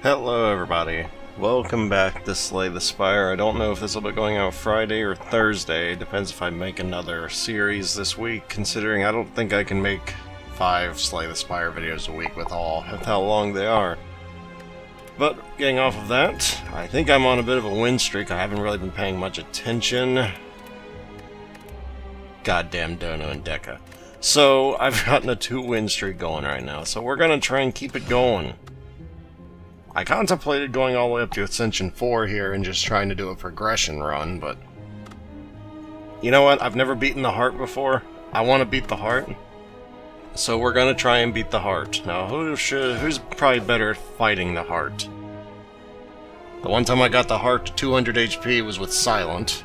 Hello everybody, welcome back to Slay the Spire. I don't know if this will be going out Friday or Thursday, depends if I make another series this week, considering I don't think I can make 5 Slay the Spire videos a week with how long they are. But getting off of that, I think I'm on a bit of a win streak. I haven't really been paying much attention. Goddamn Dono and Deca. So I've gotten a 2-win streak going right now, so we're gonna try and keep it going. I contemplated going all the way up to Ascension 4 here and just trying to do a progression run, but you know what? I've never beaten the heart before. I want to beat the heart, so we're gonna try and beat the heart. Now, who's probably better at fighting the heart? The one time I got the heart to 200 HP was with Silent,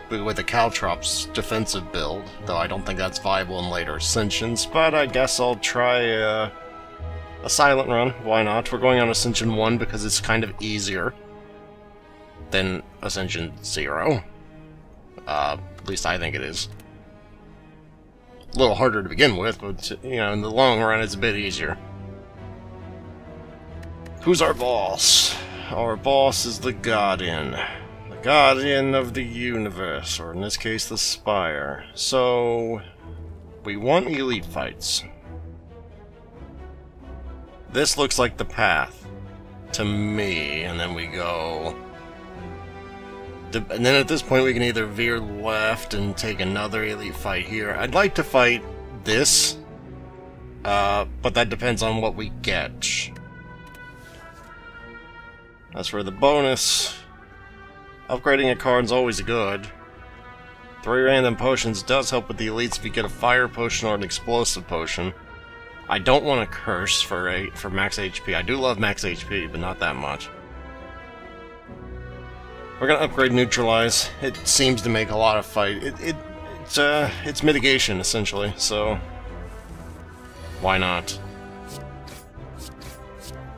with a Caltrops defensive build, though I don't think that's viable in later Ascensions, but I guess I'll try a Silent run. Why not? We're going on Ascension 1 because it's kind of easier than Ascension 0. At least I think it is. A little harder to begin with, but, you know, in the long run it's a bit easier. Who's our boss? Our boss is the Guardian. The Guardian of the Universe, or in this case, the Spire. So, we want elite fights. This looks like the path to me, and then we go... And then at this point we can either veer left and take another elite fight here. I'd like to fight this, but that depends on what we get. As for the bonus, upgrading a card is always good. 3 random potions does help with the elites if you get a fire potion or an explosive potion. I don't want a curse for max HP. I do love max HP, but not that much. We're gonna upgrade Neutralize. It seems to make a lot of fight. It's mitigation essentially, so why not?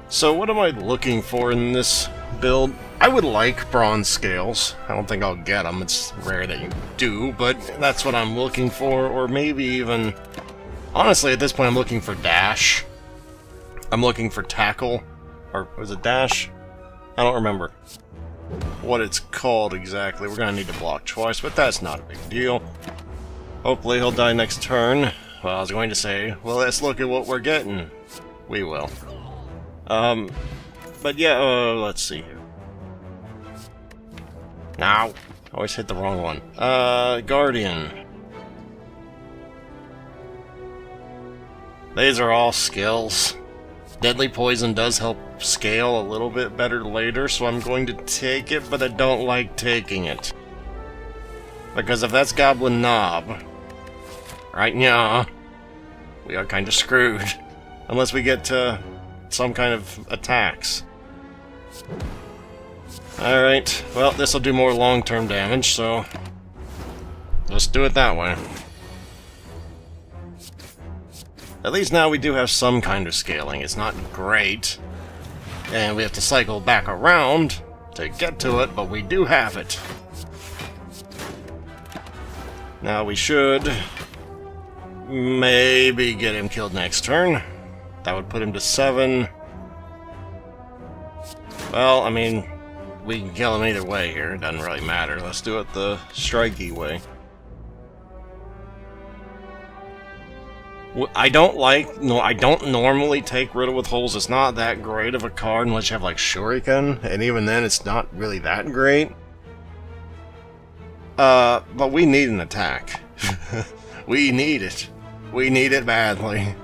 So what am I looking for in this build? I would like bronze scales. I don't think I'll get them. It's rare that you do, but that's what I'm looking for, or maybe even... Honestly, at this point, I'm looking for dash. I'm looking for tackle. Or was it dash? I don't remember what it's called exactly. We're gonna need to block twice, but that's not a big deal. Hopefully he'll die next turn. Well, I was going to say, well, let's look at what we're getting. We will. But yeah, let's see here. Now, always hit the wrong one. Guardian. These are all skills. Deadly Poison does help scale a little bit better later, so I'm going to take it, but I don't like taking it. Because if that's Goblin Knob, right now, we are kind of screwed. Unless we get to some kind of attacks. Alright, well, this will do more long-term damage, so let's do it that way. At least now we do have some kind of scaling. It's not great, and we have to cycle back around to get to it, but we do have it. Now we should maybe get him killed next turn. That would put him to 7. Well, I mean, we can kill him either way here. It doesn't really matter. Let's do it the strikey way. I don't normally take Riddle with Holes. It's not that great of a card unless you have like Shuriken, and even then it's not really that great. But we need an attack. We need it. We need it badly.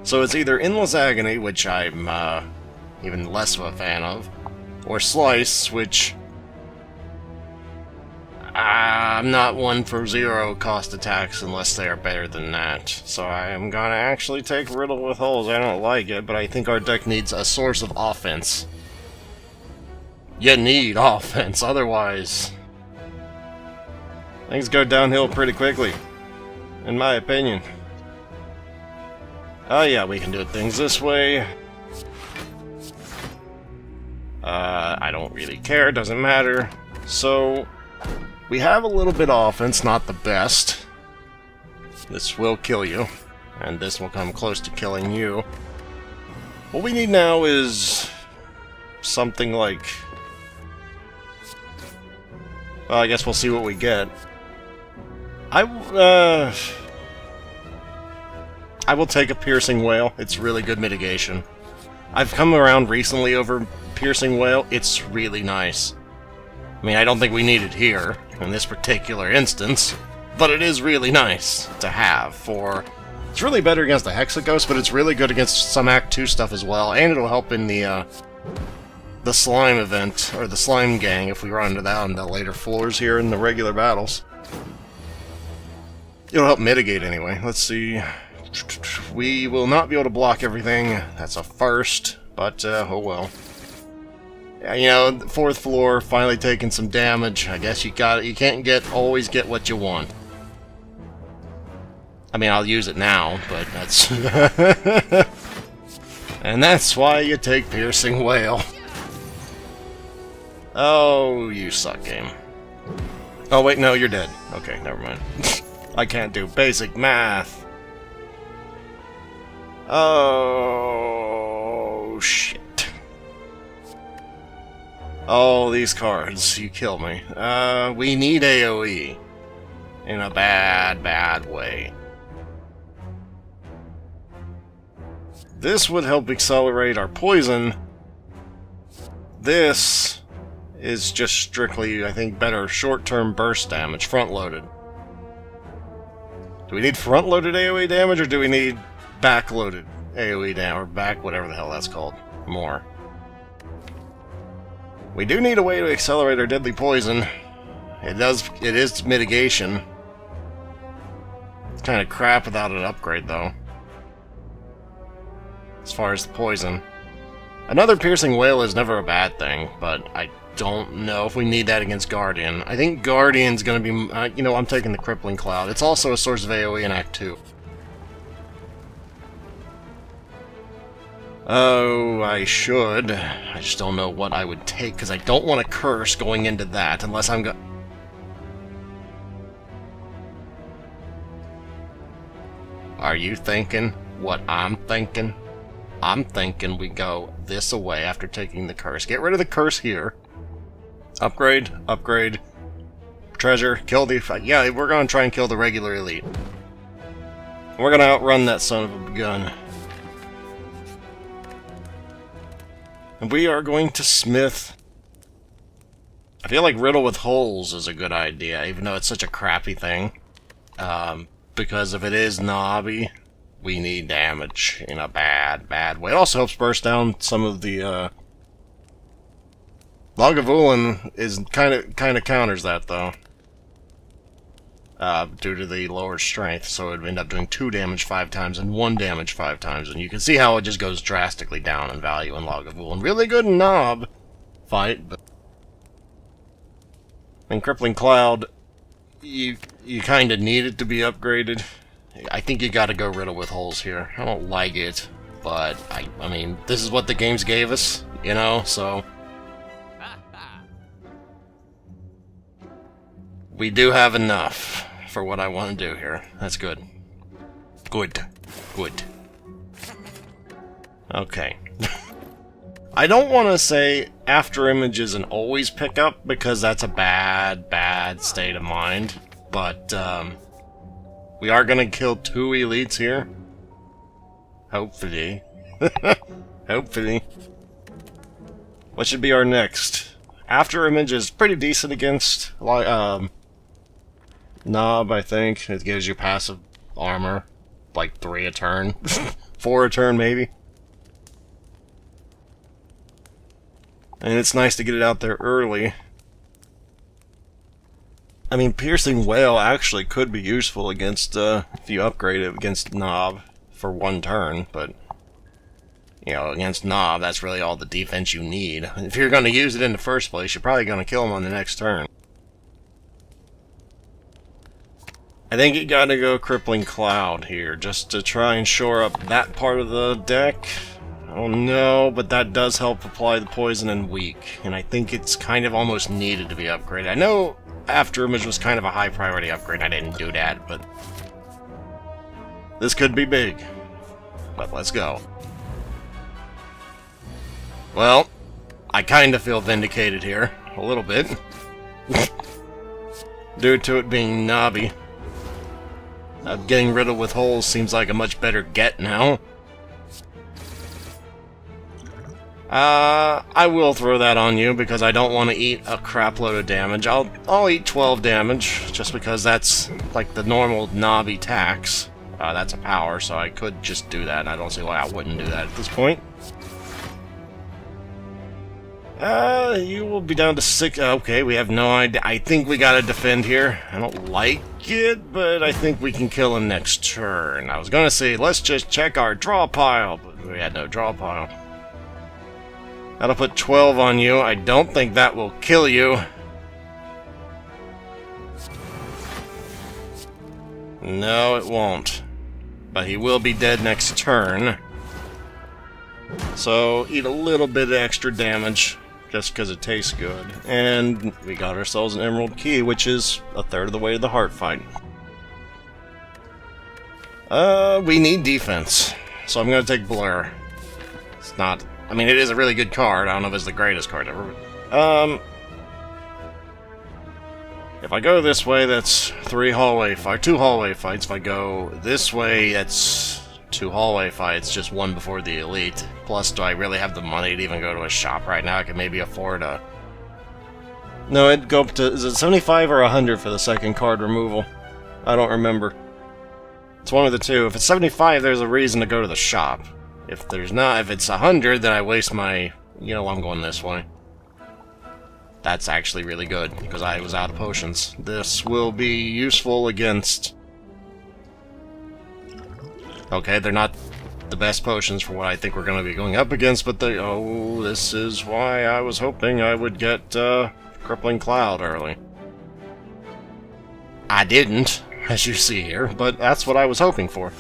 So it's either Endless Agony, which I'm even less of a fan of, or Slice, which I'm not one for 0 cost attacks unless they are better than that. So I am gonna actually take Riddle with Holes. I don't like it, but I think our deck needs a source of offense. You need offense, otherwise things go downhill pretty quickly, in my opinion. Oh yeah, we can do things this way. I don't really care, doesn't matter. So we have a little bit of offense, not the best. This will kill you, and this will come close to killing you. What we need now is something like... Well, I guess we'll see what we get. I will take a piercing whale. It's really good mitigation. I've come around recently over piercing whale. It's really nice. I mean, I don't think we need it here, in this particular instance, but it is really nice to have for... It's really better against the Hexaghost, but it's really good against some Act 2 stuff as well, and it'll help in the slime event, or the slime gang, if we run into that on the later floors here in the regular battles. It'll help mitigate anyway. Let's see... We will not be able to block everything. That's a first, but oh well. Yeah, you know, the 4th floor finally taking some damage. I guess you can't always get what you want. I mean, I'll use it now, but that's and that's why you take piercing whale. Oh, you suck, game. Oh wait, no, you're dead. Okay, never mind. I can't do basic math. Oh, shit. Oh, these cards. You kill me. We need AoE. In a bad, bad way. This would help accelerate our poison. This is just strictly, I think, better short-term burst damage, front-loaded. Do we need front-loaded AoE damage, or do we need back-loaded AoE damage, or back, whatever the hell that's called, more? We do need a way to accelerate our deadly poison. It is mitigation. It's kind of crap without an upgrade, though. As far as the poison. Another piercing whale is never a bad thing, but I don't know if we need that against Guardian. I think Guardian's gonna be, you know, I'm taking the Crippling Cloud. It's also a source of AoE in Act 2. Oh, I should. I just don't know what I would take, because I don't want to curse going into that, unless I'm Are you thinking what I'm thinking? I'm thinking we go this away after taking the curse. Get rid of the curse here. Upgrade, upgrade. Treasure, kill the... Yeah, we're going to try and kill the regular elite. We're going to outrun that son of a gun. And we are going to smith. I feel like riddle with holes is a good idea, even though it's such a crappy thing. Because if it is knobby, we need damage in a bad, bad way. It also helps burst down some of the, Lagavulin is kind of counters that, though. Due to the lower strength, so it would end up doing 2 damage 5 times and 1 damage 5 times, and you can see how it just goes drastically down in value in Lagavulin. Really good knob fight, but... In Crippling Cloud, you kind of need it to be upgraded. I think you gotta go riddle with holes here. I don't like it, but I mean, this is what the games gave us, you know, so... We do have enough for what I want to do here. That's good. Good. Good. Okay. I don't want to say after images and always pick up, because that's a bad, bad state of mind. But, we are going to kill 2 elites here. Hopefully. Hopefully. What should be our next? After image is pretty decent against, Knob, I think. It gives you passive armor. Like 3 a turn. 4 a turn, maybe. And it's nice to get it out there early. I mean, Piercing Whale actually could be useful against, if you upgrade it against Knob for 1 turn, but... You know, against Knob, that's really all the defense you need. If you're going to use it in the first place, you're probably going to kill him on the next turn. I think you gotta go Crippling Cloud here, just to try and shore up that part of the deck. Oh no, but that does help apply the poison and weak, and I think it's kind of almost needed to be upgraded. I know After Image was kind of a high priority upgrade, I didn't do that, but... This could be big. But let's go. Well, I kind of feel vindicated here. A little bit. Due to it being knobby. Getting rid of with holes seems like a much better get now. I will throw that on you because I don't want to eat a crap load of damage. I'll eat 12 damage just because that's like the normal knobby tax. That's a power, so I could just do that, and I don't see why I wouldn't do that at this point. You will be down to 6. Okay, we have no idea. I think we gotta defend here. I don't like it, but I think we can kill him next turn. I was gonna say, let's just check our draw pile, but we had no draw pile. That'll put 12 on you. I don't think that will kill you. No, it won't. But he will be dead next turn. So, eat a little bit of extra damage, just because it tastes good. And we got ourselves an Emerald Key, which is a third of the way to the heart fight. We need defense. So I'm going to take Blur. It's not... I mean, it is a really good card. I don't know if it's the greatest card ever. If I go this way, that's 2 hallway fights. If I go this way, that's 2 hallway fights, just one before the elite. Plus, do I really have the money to even go to a shop right now? I could maybe afford a... No, it'd go up to... Is it 75 or 100 for the second card removal? I don't remember. It's one of the two. If it's 75, there's a reason to go to the shop. If there's not, if it's 100, then I waste my... You know, I'm going this way. That's actually really good, because I was out of potions. This will be useful against... Okay, they're not the best potions for what I think we're going to be going up against, but they... Oh, this is why I was hoping I would get, Crippling Cloud early. I didn't, as you see here, but that's what I was hoping for.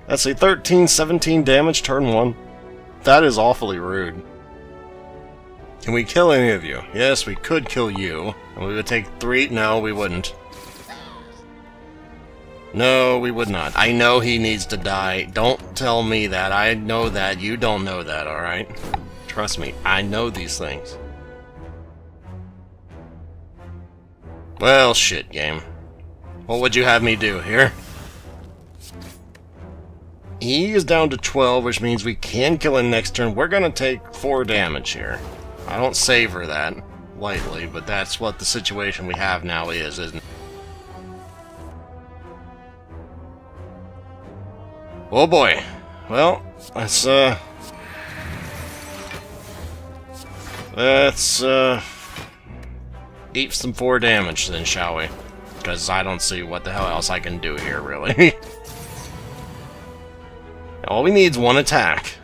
Let's see, 13, 17 damage, turn 1. That is awfully rude. Can we kill any of you? Yes, we could kill you. And we would take 3... No, we wouldn't. No, we would not. I know he needs to die. Don't tell me that. I know that. You don't know that, alright? Trust me, I know these things. Well, shit, game. What would you have me do here? He is down to 12, which means we can kill him next turn. We're gonna take 4 damage here. I don't savor that lightly, but that's what the situation we have now is, isn't it? Oh boy. Well, let's eat some 4 damage then, shall we? Because I don't see what the hell else I can do here, really. All we need is 1 attack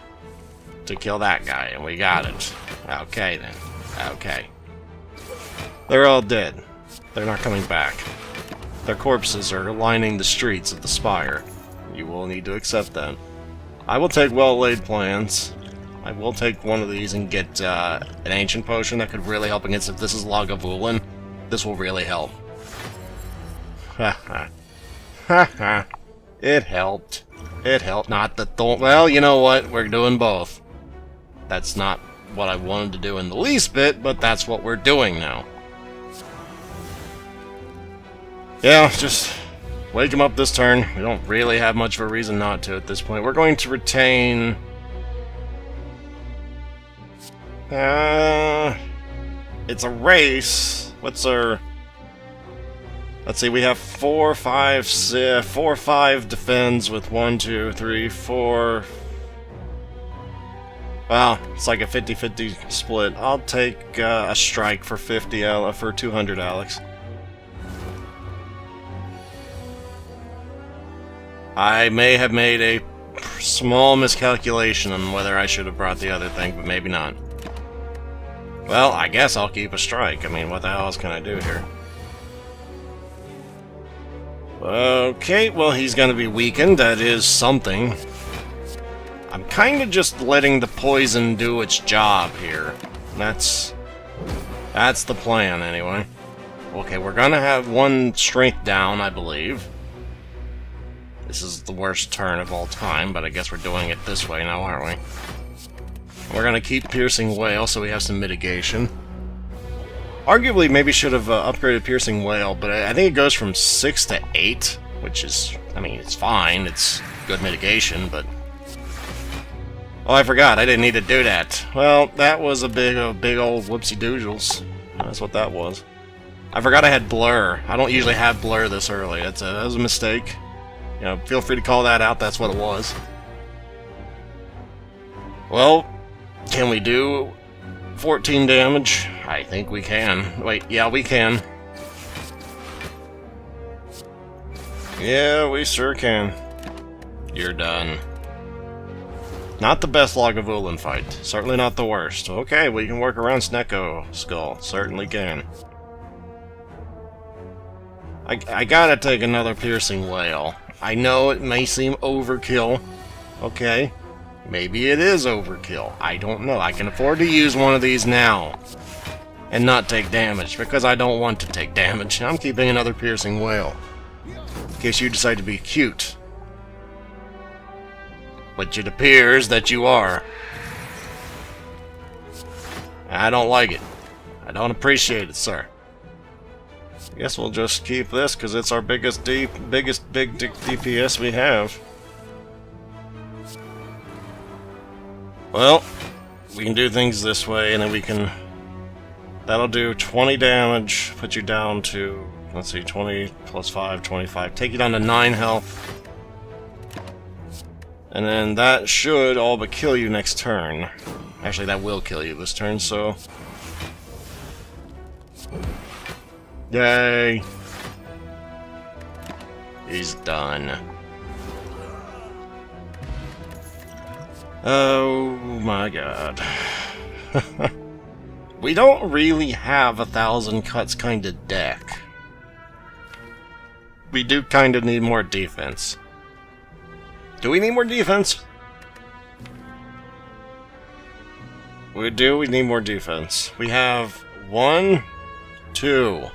to kill that guy, and we got it. Okay, then. Okay. They're all dead. They're not coming back. Their corpses are lining the streets of the Spire. You will need to accept that. I will take well-laid plans. I will take one of these and get an ancient potion that could really help against... If this is Lagavulin, this will really help. Ha ha. Ha ha. It helped. It helped. Not the thorn. Well, you know what? We're doing both. That's not what I wanted to do in the least bit, but that's what we're doing now. Yeah, just wake him up this turn. We don't really have much of a reason not to at this point. We're going to retain... it's a race. What's our... Let's see, we have 4, 5, 5 defends with 1, 2, 3, 4... Wow, it's like a 50-50 split. I'll take a strike for 50, for 200, Alex. I may have made a small miscalculation on whether I should have brought the other thing, but maybe not. Well, I guess I'll keep a strike. I mean, what the hell else can I do here? Okay, well, he's gonna be weakened. That is something. I'm kind of just letting the poison do its job here. That's the plan, anyway. Okay, we're gonna have 1 strength down, I believe. This is the worst turn of all time, but I guess we're doing it this way now, aren't we? We're gonna keep Piercing Whale so we have some mitigation. Arguably, maybe should have upgraded Piercing Whale, but I think it goes from 6 to 8, which is, I mean, it's fine. It's good mitigation, but... Oh, I forgot. I didn't need to do that. Well, that was a big old whoopsie-doodles. That's what that was. I forgot I had Blur. I don't usually have Blur this early. That was a mistake. You know, feel free to call that out. That's what it was. Well, can we do 14 damage? I think we can. Wait, yeah, we can. Yeah, we sure can. You're done. Not the best Lagavulin fight. Certainly not the worst. Okay, we can work around Snecko Skull. Certainly can. I gotta take another Piercing Whale. I know it may seem overkill. Okay. Maybe it is overkill. I don't know. I can afford to use one of these now. And not take damage, because I don't want to take damage. I'm keeping another Piercing Whale. In case you decide to be cute. Which it appears that you are. I don't like it. I don't appreciate it, sir. I guess we'll just keep this, because it's our biggest big DPS we have. Well, we can do things this way, and then we can... That'll do 20 damage, put you down to, let's see, 20 plus 5, 25. Take you down to 9 health. And then that should all but kill you next turn. Actually, that will kill you this turn, so... Yay! He's done. Oh my god. We don't really have 1,000 cuts kind of deck. We do kind of need more defense. Do we need more defense? We do, we need more defense. We have 1, 2.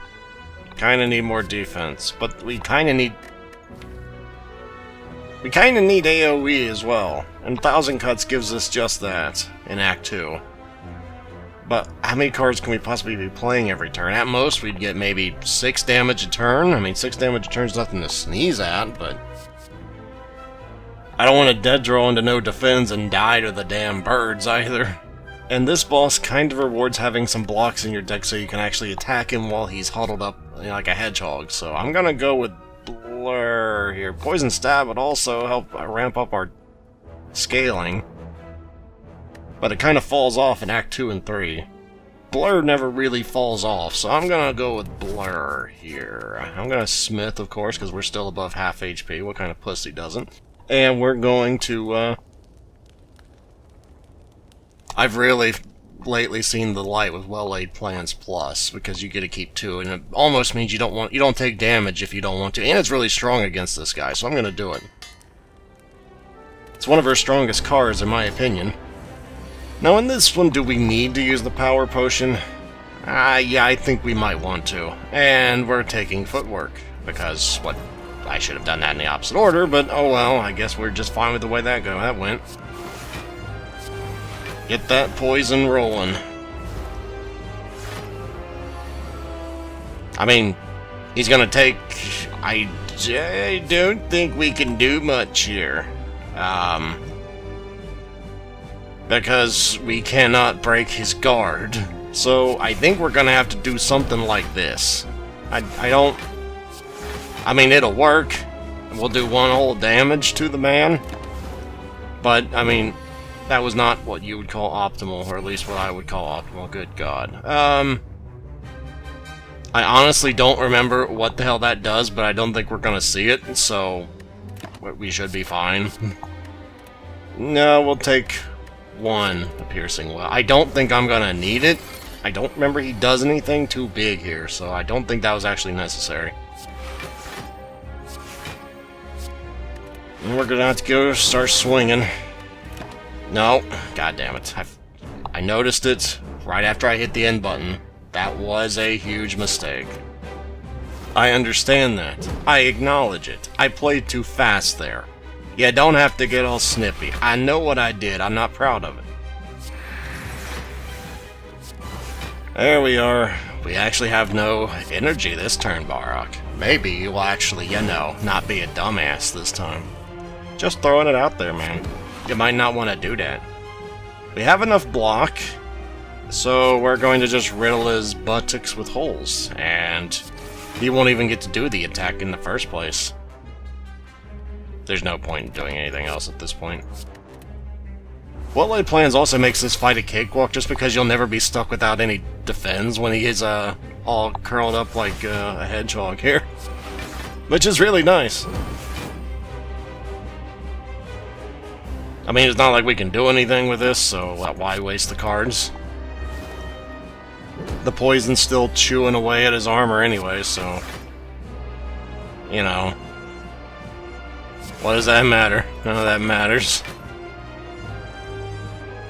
Kinda need more defense, but we kinda need... We kinda need AoE as well, and 1,000 cuts gives us just that in Act 2. But how many cards can we possibly be playing every turn? At most, we'd get maybe 6 damage a turn. I mean, 6 damage a turn's nothing to sneeze at, but... I don't want to dead draw into no defense and die to the damn birds either. And this boss kind of rewards having some blocks in your deck so you can actually attack him while he's huddled up, you know, like a hedgehog. So I'm gonna go with Blur here. Poison Stab would also help ramp up our scaling. But it kind of falls off in Act 2 and 3. Blur never really falls off, so I'm gonna go with Blur here. I'm gonna Smith, of course, because we're still above half HP. What kind of pussy doesn't? And we're going to, I've really lately seen the light with Well-Laid Plans Plus, because you get to keep 2, and it almost means you don't take damage if you don't want to, and it's really strong against this guy, so I'm gonna do it. It's one of our strongest cards, in my opinion. Now, in this one, do we need to use the Power Potion? Yeah, I think we might want to. And we're taking Footwork, because, what, I should have done that in the opposite order, but oh well, I guess we're just fine with the way that went. Get that poison rolling. I mean, he's gonna take... I don't think we can do much here. Because we cannot break his guard. So I think we're gonna have to do something like this. I don't... I mean, it'll work. We'll do 1 whole damage to the man. But, I mean, that was not what you would call optimal, or at least what I would call optimal. Good God. I honestly don't remember what the hell that does, but I don't think we're gonna see it, so we should be fine. No, we'll take 1 Piercing Well. I don't think I'm gonna need it. I don't remember he does anything too big here, so I don't think that was actually necessary. And we're gonna have to go start swinging. No, god damn it. I noticed it right after I hit the end button. That was a huge mistake. I understand that. I acknowledge it. I played too fast there. You don't have to get all snippy. I know what I did. I'm not proud of it. There we are. We actually have no energy this turn, Barok. Maybe you'll actually, you know, not be a dumbass this time. Just throwing it out there, man. You might not want to do that. We have enough block, so we're going to just riddle his buttocks with holes, and he won't even get to do the attack in the first place. There's no point in doing anything else at this point. Well-laid plans also makes this fight a cakewalk just because you'll never be stuck without any defense when he is all curled up like a hedgehog here. Which is really nice. I mean, it's not like we can do anything with this, so why waste the cards? The poison's still chewing away at his armor anyway, so... You know... What does that matter? None of that matters.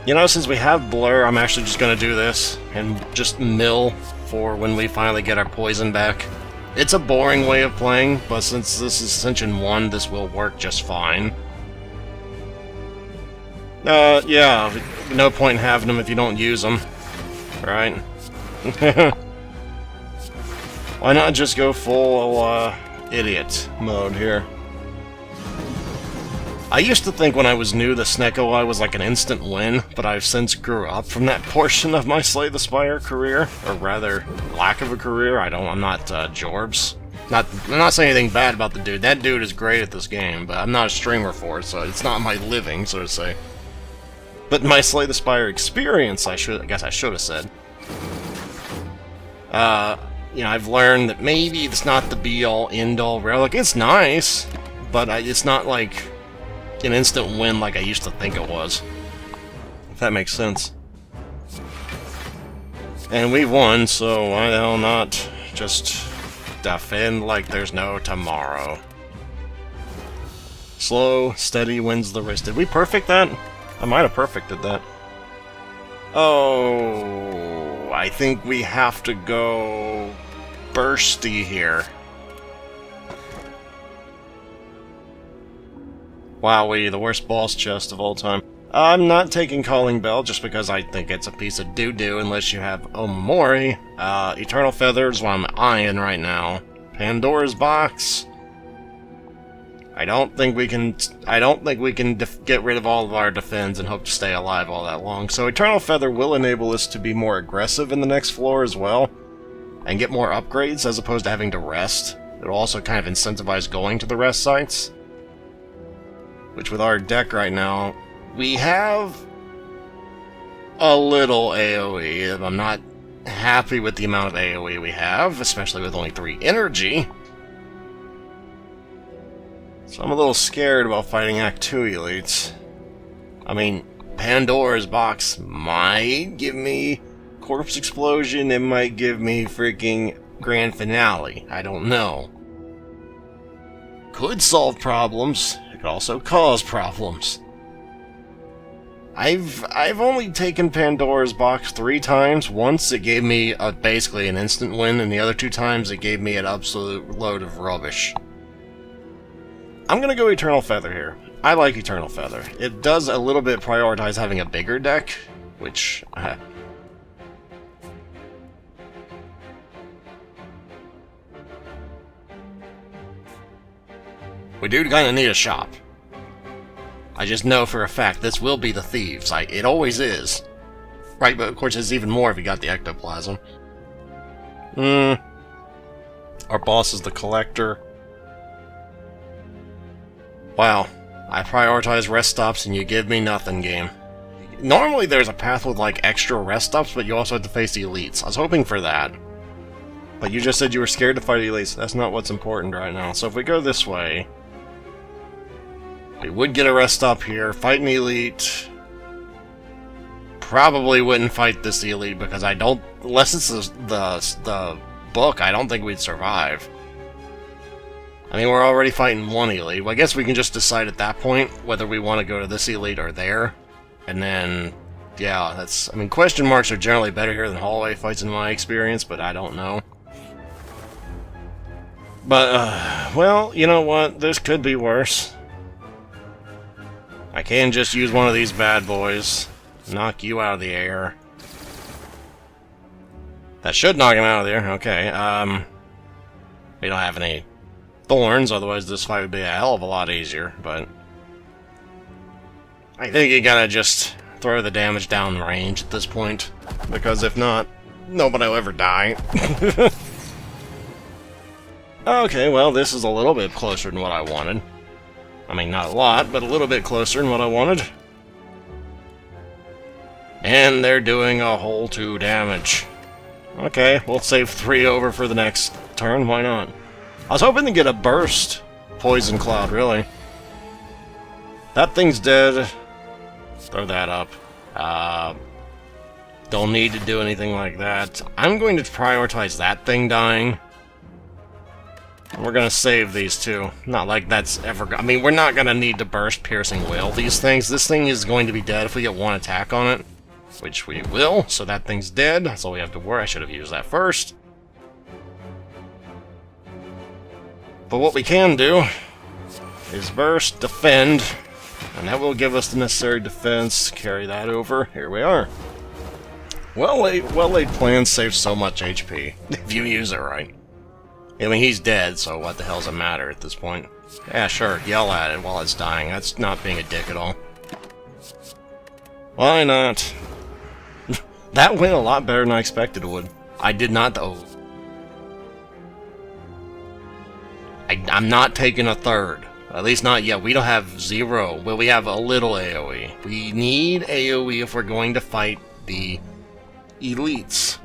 You know, since we have Blur, I'm actually just gonna do this and just mill for when we finally get our poison back. It's a boring way of playing, but since this is Ascension 1, this will work just fine. Yeah, no point in having them if you don't use them, right? Why not just go full, idiot mode here? I used to think when I was new the Snecko was like an instant win, but I've since grew up from that portion of my Slay the Spire career, or rather, lack of a career. I'm not, Jorbs. I'm not saying anything bad about the dude. That dude is great at this game, but I'm not a streamer for it, so it's not my living, so to say. But my Slay the Spire experience, I guess I should have said. You know, I've learned that maybe it's not the be-all, end-all relic. It's nice, but it's not like an instant win like I used to think it was. If that makes sense. And we won, so why the hell not just defend like there's no tomorrow. Slow, steady wins the race. Did we perfect that? I might have perfected that. Oh, I think we have to go bursty here. Wowee, the worst boss chest of all time. I'm not taking Calling Bell just because I think it's a piece of doo-doo unless you have Omamori. Eternal Feather is what I'm eyeing right now. Pandora's Box. I don't think we can get rid of all of our defense and hope to stay alive all that long. So Eternal Feather will enable us to be more aggressive in the next floor as well, and get more upgrades as opposed to having to rest. It'll also kind of incentivize going to the rest sites. Which with our deck right now, we have a little AoE. I'm not happy with the amount of AoE we have, especially with only 3 energy. So I'm a little scared about fighting Act 2 elites. I mean, Pandora's Box might give me Corpse Explosion, it might give me freaking Grand Finale. I don't know. Could solve problems. It could also cause problems. I've only taken Pandora's Box 3 times. Once it gave me basically an instant win, and the other 2 times it gave me an absolute load of rubbish. I'm gonna go Eternal Feather here. I like Eternal Feather. It does a little bit prioritize having a bigger deck, which... we do kinda need a shop. I just know for a fact this will be the Thieves. It always is. Right, but of course it's even more if you got the Ectoplasm. Our boss is the Collector. Wow, I prioritize rest stops and you give me nothing, game. Normally there's a path with like extra rest stops, but you also have to face the elites. I was hoping for that. But you just said you were scared to fight elites. That's not what's important right now. So if we go this way, we would get a rest stop here, fight an elite. Probably wouldn't fight this elite because I don't, unless it's the book, I don't think we'd survive. I mean, we're already fighting one elite. Well, I guess we can just decide at that point whether we want to go to this elite or there. And then, yeah, that's... I mean, question marks are generally better here than hallway fights in my experience, but I don't know. But, well, you know what? This could be worse. I can just use one of these bad boys. Knock you out of the air. That should knock him out of there. Okay, we don't have any thorns, otherwise this fight would be a hell of a lot easier, but I think you gotta just throw the damage down range at this point, because if not, nobody will ever die. Okay, well, this is a little bit closer than what I wanted. I mean, not a lot, but a little bit closer than what I wanted. And they're doing a whole 2 damage. Okay, we'll save 3 over for the next turn, why not? I was hoping to get a burst poison cloud, really. That thing's dead. Throw that up. Don't need to do anything like that. I'm going to prioritize that thing dying. We're gonna save these two. Not like that's ever... I mean, we're not gonna need to burst piercing wail these things. This thing is going to be dead if we get 1 attack on it. Which we will, so that thing's dead. That's all we have to worry. I should have used that first. But what we can do is burst, defend, and that will give us the necessary defense. Carry that over. Here we are. Well-laid plans save so much HP, if you use it right. I mean, he's dead, so what the hell does it matter at this point? Yeah, sure, yell at it while it's dying. That's not being a dick at all. Why not? That went a lot better than I expected it would. I did not, though. I'm not taking a third. At least not yet. We don't have 0. Well, we have a little AoE. We need AoE if we're going to fight the elites.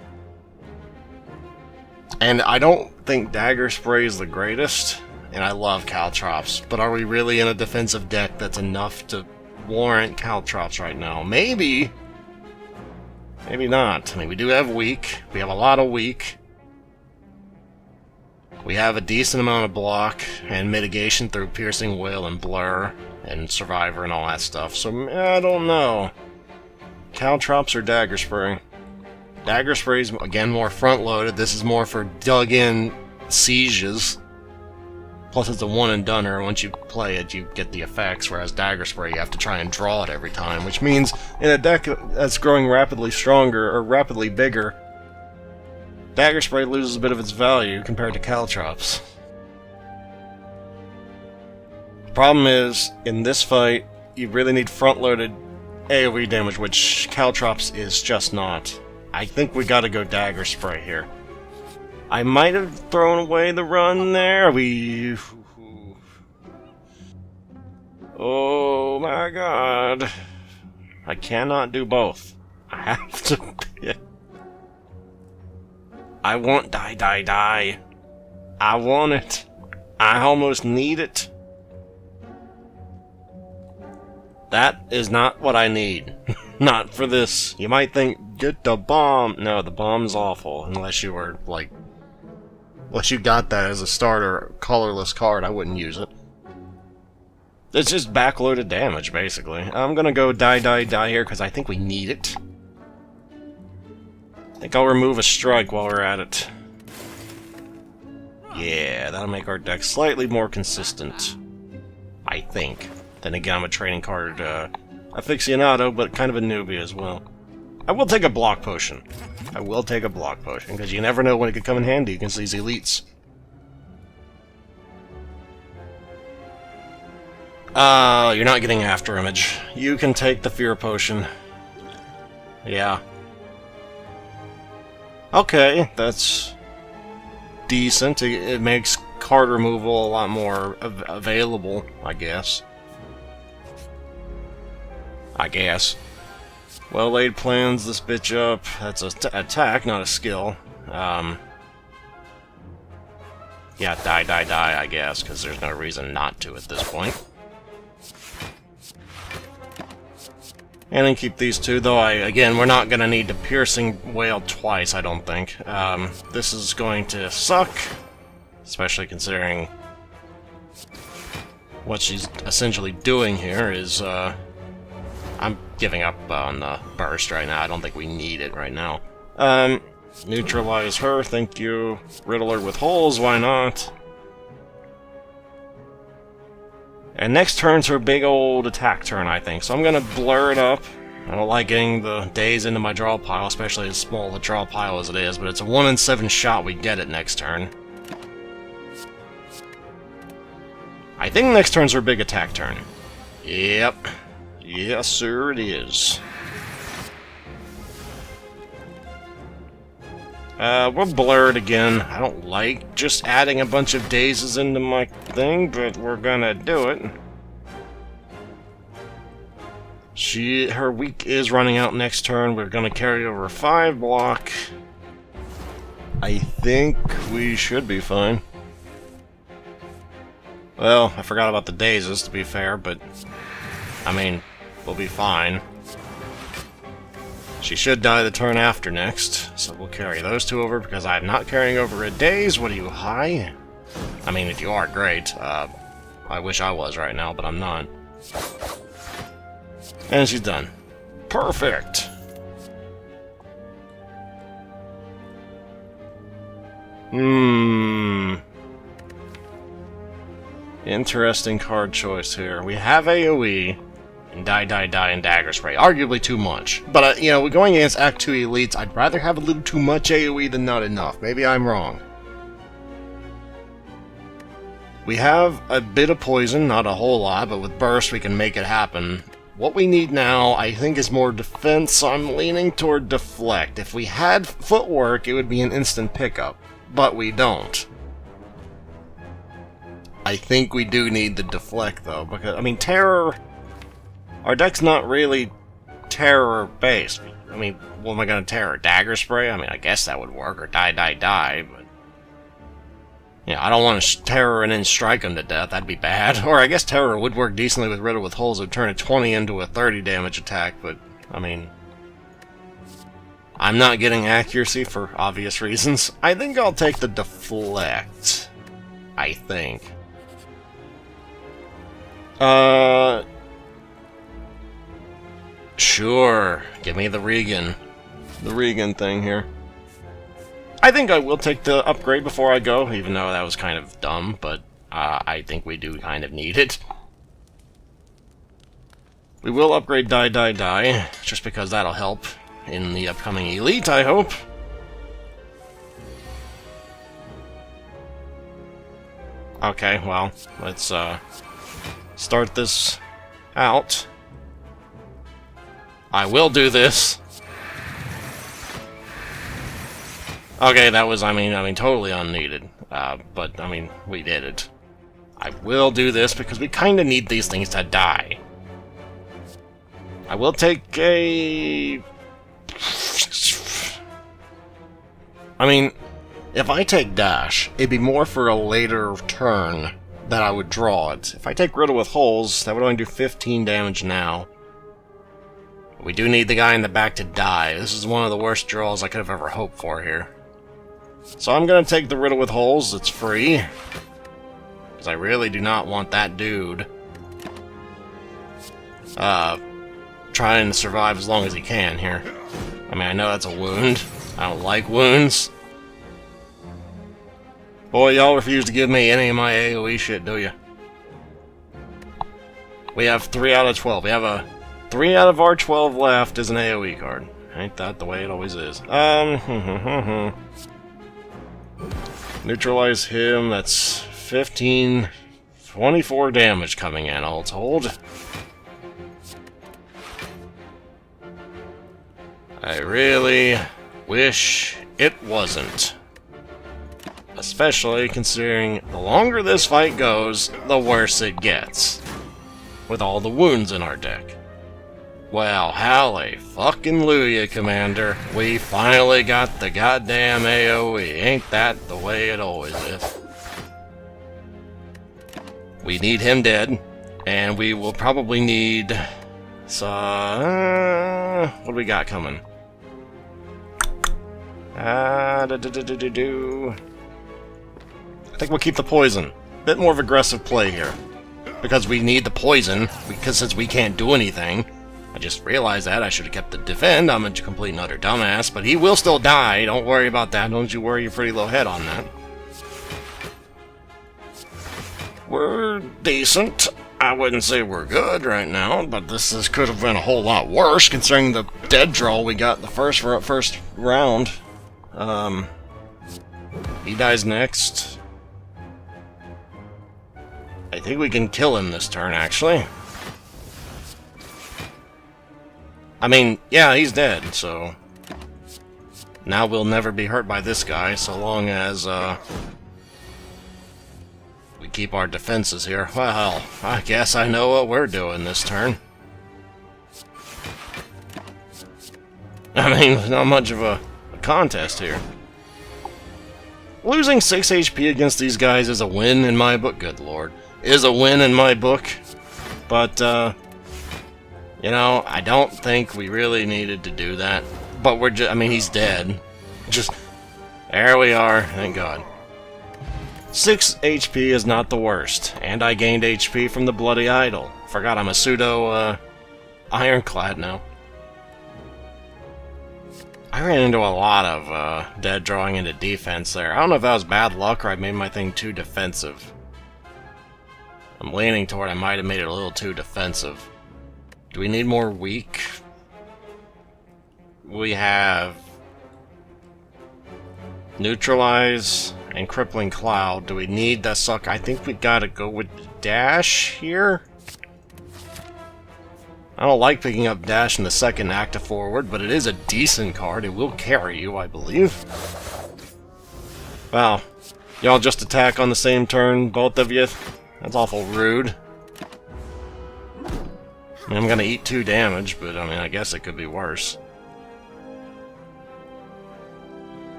And I don't think Dagger Spray is the greatest, and I love Caltrops, but are we really in a defensive deck that's enough to warrant Caltrops right now? Maybe. Maybe not. I mean, we do have weak. We have a lot of weak. We have a decent amount of block and mitigation through Piercing Wail and Blur and Survivor and all that stuff, so I don't know. Caltrops or Dagger Spray? Dagger Spray's, again, more front-loaded. This is more for dug-in sieges. Plus, it's a one-and-doneer. Once you play it, you get the effects, whereas Dagger Spray, you have to try and draw it every time, which means in a deck that's growing rapidly stronger, or rapidly bigger, Dagger Spray loses a bit of its value compared to Caltrops. The problem is, in this fight, you really need front-loaded AoE damage, which Caltrops is just not. I think we gotta go Dagger Spray here. I might have thrown away the run there. Oh my god. I cannot do both. I have to pick. I want die. I want it. I almost need it. That is not what I need. Not for this. You might think, get the bomb. No, the bomb's awful. Unless you were, like... Unless you got that as a starter colorless card, I wouldn't use it. It's just backloaded damage, basically. I'm gonna go die here, because I think we need it. I think I'll remove a strike while we're at it. Yeah, that'll make our deck slightly more consistent. I think. Then again, I'm a trading card aficionado, but kind of a newbie as well. I will take a block potion. I will take a block potion, because you never know when it could come in handy against these elites. You're not getting After Image. You can take the Fear Potion. Yeah. Okay, that's decent. It makes card removal a lot more available, I guess. Well-laid plans this bitch up. That's an attack, not a skill. Yeah, die, I guess, because there's no reason not to at this point. And then keep these two, though again, we're not going to need to Piercing Wail twice, I don't think. This is going to suck, especially considering what she's essentially doing here is, I'm giving up on the burst right now. I don't think we need it right now. Neutralize her, thank you. Riddle her with holes, why not? And next turn's her big old attack turn, I think. So I'm gonna blur it up. I don't like getting the days into my draw pile, especially as small a draw pile as it is, but it's a 1 in 7 shot we get it next turn. I think next turn's our big attack turn. Yep. Yes, sir, it is. We're blurred again. I don't like just adding a bunch of dazes into my thing, but we're gonna do it. Her week is running out next turn. We're gonna carry over 5 block. I think we should be fine. Well, I forgot about the dazes, to be fair, but I mean, we'll be fine. She should die the turn after next, so we'll carry those 2 over because I'm not carrying over a daze. What are you, high? I mean, if you are, great. I wish I was right now, but I'm not. And she's done. Perfect! Interesting card choice here. We have AoE, and die, and dagger spray. Arguably too much. But, you know, going against Act 2 elites, I'd rather have a little too much AoE than not enough. Maybe I'm wrong. We have a bit of poison, not a whole lot, but with burst we can make it happen. What we need now, I think, is more defense, so I'm leaning toward deflect. If we had footwork, it would be an instant pickup. But we don't. I think we do need the deflect, though, because, I mean, terror... Our deck's not really terror-based. I mean, what am I gonna terror? Dagger spray? I mean, I guess that would work, or die, but... Yeah, I don't want to terror and then strike him to death, that'd be bad. Or I guess terror would work decently with Riddle with Holes, it would turn a 20 into a 30 damage attack, but, I mean... I'm not getting accuracy for obvious reasons. I think I'll take the deflect. I think. Sure. Give me the Regan. The Regan thing here. I think I will take the upgrade before I go, even though that was kind of dumb, but I think we do kind of need it. We will upgrade die, just because that'll help in the upcoming Elite, I hope. Okay, well, let's start this out. I will do this. Okay, that was, I mean, totally unneeded. But, I mean, we did it. I will do this because we kind of need these things to die. I will take a... I mean, if I take dash, it'd be more for a later turn that I would draw it. If I take Riddle with Holes, that would only do 15 damage now. We do need the guy in the back to die. This is one of the worst draws I could have ever hoped for here. So I'm gonna take the Riddle with Holes, it's free. Because I really do not want that dude trying to survive as long as he can here. I mean, I know that's a wound. I don't like wounds. Boy, y'all refuse to give me any of my AoE shit, do you? We have 3 out of 12. We have a 3 out of our 12 left is an AoE card. Ain't that the way it always is? Neutralize him, that's 15, 24 damage coming in, all told. I really wish it wasn't. Especially considering the longer this fight goes, the worse it gets. With all the wounds in our deck. Well, hallelujah, Commander. We finally got the goddamn AoE. Ain't that the way it always is? We need him dead. And we will probably need... what do we got coming? I think we'll keep the poison. Bit more of aggressive play here. Because we need the poison, because since we can't do anything. I just realized that. I should have kept the defend. I'm a complete and utter dumbass, but he will still die. Don't worry about that. Don't you worry your pretty little head on that. We're decent. I wouldn't say we're good right now, but this could have been a whole lot worse considering the dead draw we got in the first round. He dies next. I think we can kill him this turn, actually. I mean, yeah, he's dead, so... Now we'll never be hurt by this guy, so long as, we keep our defenses here. Well, I guess I know what we're doing this turn. I mean, not much of a contest here. Losing 6 HP against these guys is a win in my book, good lord. Is a win in my book. But, you know, I don't think we really needed to do that. But we're just, I mean, he's dead. Just, there we are, thank God. 6 HP is not the worst, and I gained HP from the Bloody Idol. Forgot I'm a pseudo, ironclad now. I ran into a lot of, dead drawing into defense there. I don't know if that was bad luck or I made my thing too defensive. I'm leaning toward I might have made it a little too defensive. Do we need more weak? We have Neutralize and Crippling Cloud. Do we need that suck? I think we gotta go with Dash here. I don't like picking up Dash in the second active forward, but it is a decent card. It will carry you, I believe. Wow. Y'all just attack on the same turn, both of you? That's awful rude. I mean, I'm gonna eat 2 damage, but I mean, I guess it could be worse.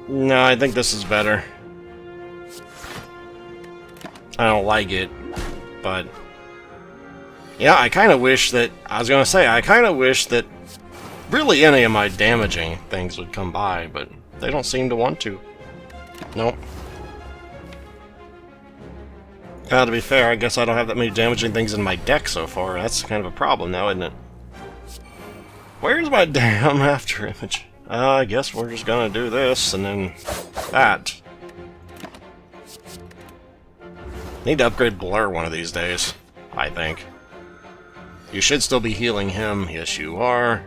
No, I think this is better. I don't like it, but... Yeah, I kind of wish that... I was gonna say, I kind of wish that really any of my damaging things would come by, but they don't seem to want to. Nope. To be fair, I guess I don't have that many damaging things in my deck so far. That's kind of a problem now, isn't it? Where's my damn after image? I guess we're just gonna do this, and then that. Need to upgrade Blur one of these days, I think. You should still be healing him. Yes, you are.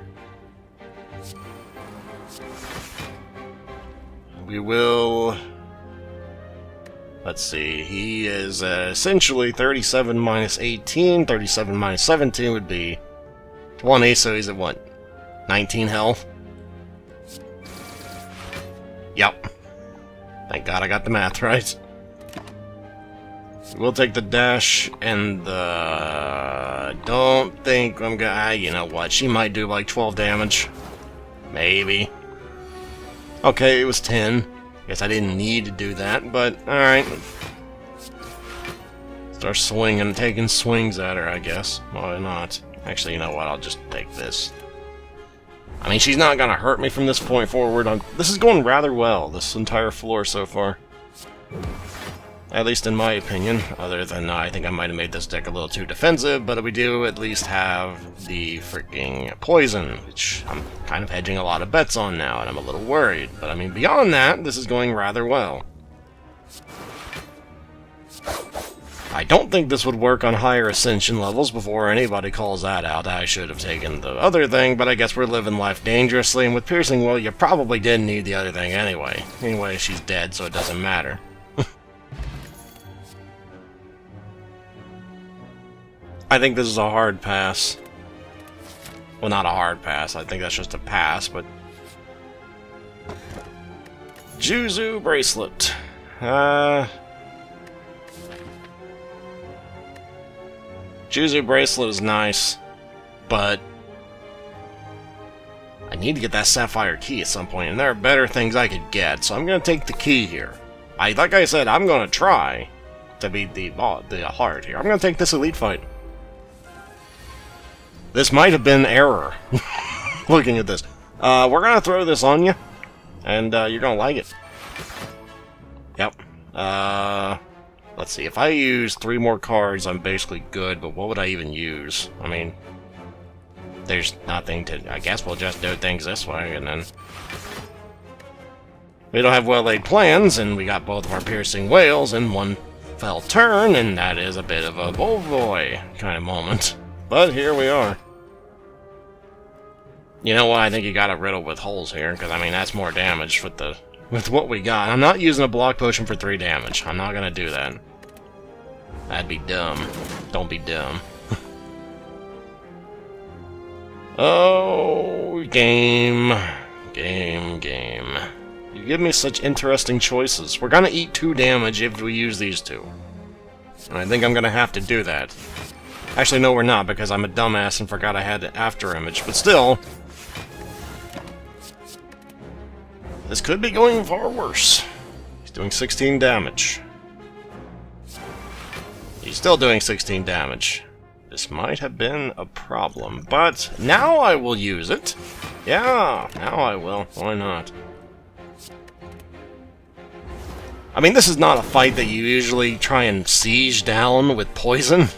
We will... Let's see, he is essentially 37 minus 18. 37 minus 17 would be 20, so he's at what? 19 health? Yep. Thank God I got the math right. We'll take the dash and the... Don't think I'm gonna... you know what, she might do like 12 damage. Maybe. Okay, it was 10. Guess I didn't need to do that, but alright. Start swinging, taking swings at her, I guess. Why not? Actually, you know what, I'll just take this. I mean, she's not gonna hurt me from this point forward. This is going rather well, this entire floor so far. At least in my opinion, other than I think I might have made this deck a little too defensive, but we do at least have the freaking poison, which I'm kind of hedging a lot of bets on now, and I'm a little worried. But I mean, beyond that, this is going rather well. I don't think this would work on higher ascension levels before anybody calls that out. I should have taken the other thing, but I guess we're living life dangerously, and with piercing, well, you probably didn't need the other thing anyway. Anyway, she's dead, so it doesn't matter. I think this is a hard pass. Well, not a hard pass. I think that's just a pass, but... Juzu Bracelet. Juzu Bracelet is nice, but... I need to get that Sapphire Key at some point, and there are better things I could get, so I'm going to take the key here. Like I said, I'm going to try to beat the heart here. I'm going to take this Elite Fight. This might have been error, looking at this. We're going to throw this on you, and you're going to like it. Yep. Let's see, if I use 3 more cards, I'm basically good, but what would I even use? I mean, there's nothing to... I guess we'll just do things this way, and then... We don't have well-laid plans, and we got both of our piercing whales and 1 fell turn, and that is a bit of a oh boy kind of moment. But here we are. You know what? I think you got it riddled with holes here, because I mean that's more damage with what we got. I'm not using a block potion for 3 damage. I'm not gonna do that. That'd be dumb. Don't be dumb. Oh, game. You give me such interesting choices. We're gonna eat 2 damage if we use these 2. And I think I'm gonna have to do that. Actually, no, we're not, because I'm a dumbass and forgot I had the after image. But still, this could be going far worse. He's doing 16 damage. He's still doing 16 damage. This might have been a problem, but now I will use it. Yeah, now I will. Why not? I mean, this is not a fight that you usually try and siege down with poison.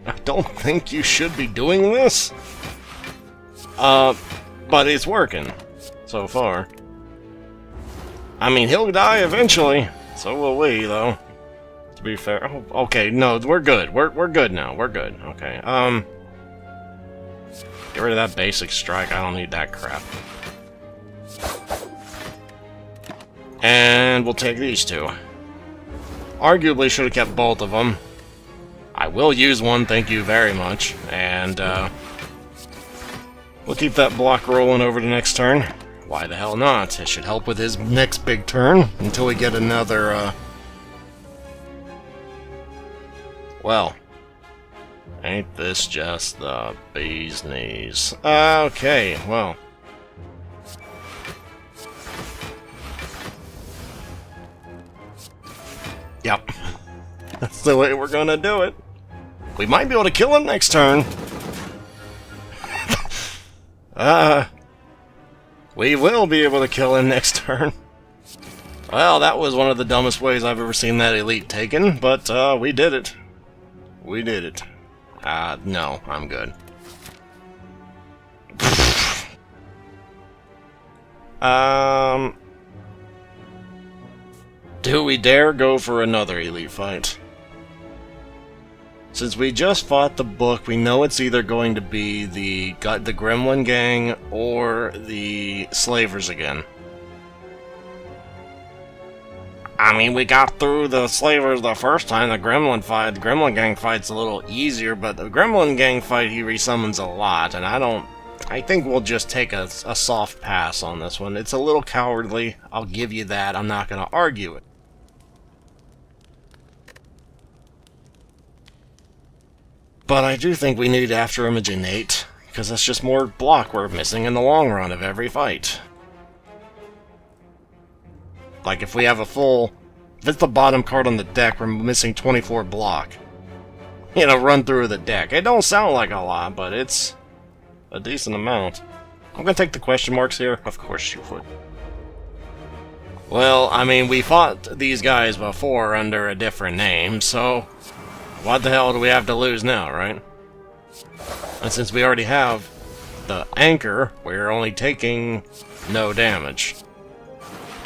I don't think you should be doing this. But it's working so far. I mean, he'll die eventually. So will we, though. To be fair. Oh, okay, no, we're good. We're good now. We're good. Okay. Get rid of that basic strike. I don't need that crap. And we'll take these 2. Arguably should have kept both of them. I will use one, thank you very much. And, we'll keep that block rolling over to next turn. Why the hell not? It should help with his next big turn until we get another, Well, ain't this just the bee's knees? Okay, well. Yep. That's the way we're gonna do it. We might be able to kill him next turn. We will be able to kill him next turn. Well, that was one of the dumbest ways I've ever seen that elite taken, but, we did it. We did it. No, I'm good. Do we dare go for another elite fight? Since we just fought the book, we know it's either going to be the Gremlin gang or the Slavers again. I mean, we got through the Slavers the first time. The Gremlin gang fight's a little easier, but the Gremlin gang fight he resummons a lot, and I think we'll just take a soft pass on this one. It's a little cowardly, I'll give you that. I'm not going to argue it. But I do think we need After Image Innate, because that's just more block we're missing in the long run of every fight. Like, if we have if it's the bottom card on the deck, we're missing 24 block. You know, run through the deck. It don't sound like a lot, but it's a decent amount. I'm gonna take the question marks here. Of course you would. Well, I mean, we fought these guys before under a different name, so what the hell do we have to lose now, right? And since we already have the anchor, we're only taking no damage.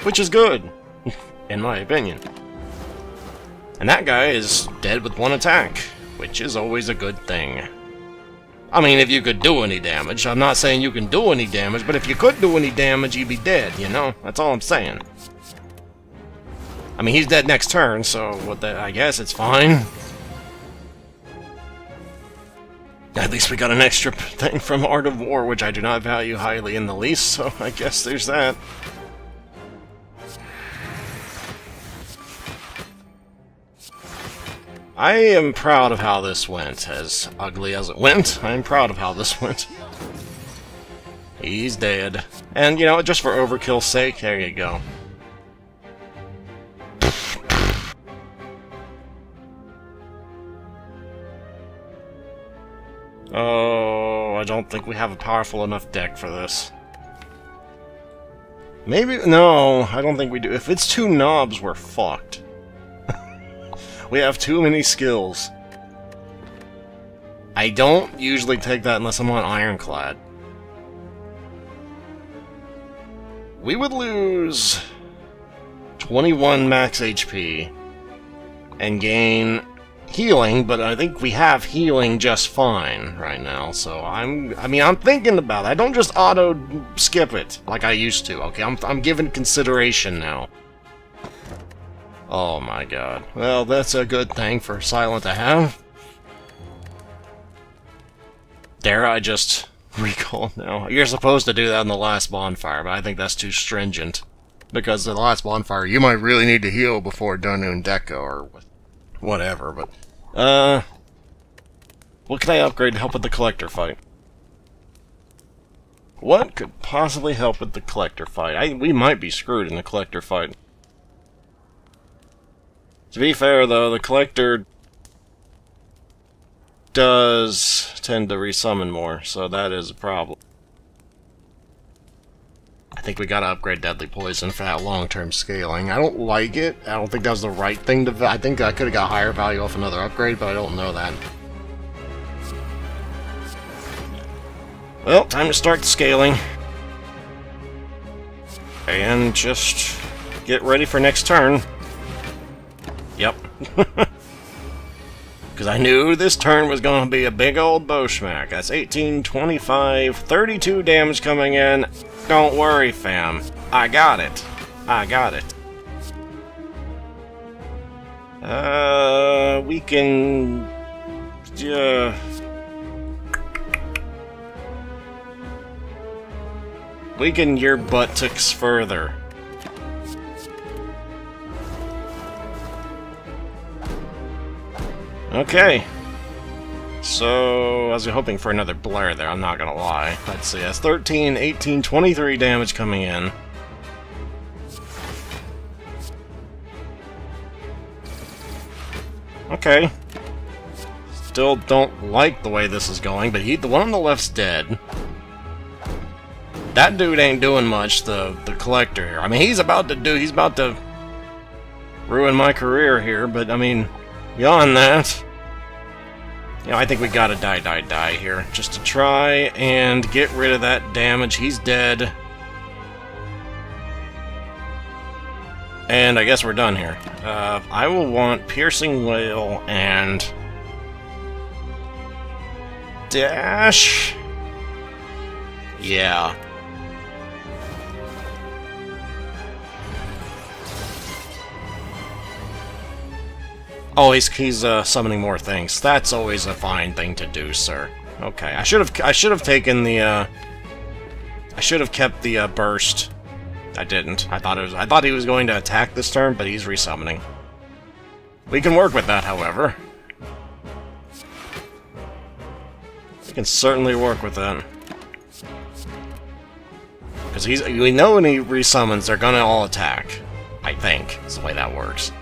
Which is good, in my opinion. And that guy is dead with 1 attack, which is always a good thing. I mean, if you could do any damage. I'm not saying you can do any damage, but if you could do any damage, you'd be dead, you know? That's all I'm saying. I mean, he's dead next turn, so I guess it's fine. At least we got an extra thing from Art of War, which I do not value highly in the least, so I guess there's that. I am proud of how this went, as ugly as it went. I am proud of how this went. He's dead. And, you know, just for overkill's sake, there you go. Oh, I don't think we have a powerful enough deck for this. Maybe, no, I don't think we do. If it's 2 knobs, we're fucked. We have too many skills. I don't usually take that unless I'm on Ironclad. We would lose 21 max HP and gain healing, but I think we have healing just fine right now, so I'm thinking about it. I don't just auto skip it like I used to, okay? I'm giving consideration now. Oh my god. Well, that's a good thing for Silent to have. Dare I just recall now? You're supposed to do that in the last bonfire, but I think that's too stringent. Because the last bonfire, you might really need to heal before daunting Deca or whatever, but... what can I upgrade to help with the collector fight? What could possibly help with the collector fight? We might be screwed in the collector fight. To be fair, though, the collector does tend to resummon more, so that is a problem. I think we gotta upgrade Deadly Poison for that long-term scaling. I don't like it. I don't think that was the right thing to... I think I could've got higher value off another upgrade, but I don't know that. Well, time to start scaling. And just get ready for next turn. Yep. Because I knew this turn was going to be a big old bow smack. That's 18, 25, 32 damage coming in. Don't worry, fam. I got it. I got it. We can... weaken your buttocks further. Okay. So, I was hoping for another Blair there, I'm not gonna lie. Let's see, that's 13, 18, 23 damage coming in. Okay. Still don't like the way this is going, but the one on the left's dead. That dude ain't doing much, the collector here. I mean, he's about to ruin my career here, but I mean, beyond that, you know, I think we gotta die here, just to try and get rid of that damage. He's dead. And I guess we're done here. I will want Piercing Wail and... Dash? Yeah. Oh, he's summoning more things. That's always a fine thing to do, sir. Okay, I should have taken the I should have kept the burst. I didn't. I thought he was going to attack this turn, but he's resummoning. We can work with that, however. We can certainly work with that. Because we know when he resummons, they're gonna all attack. I think, is the way that works.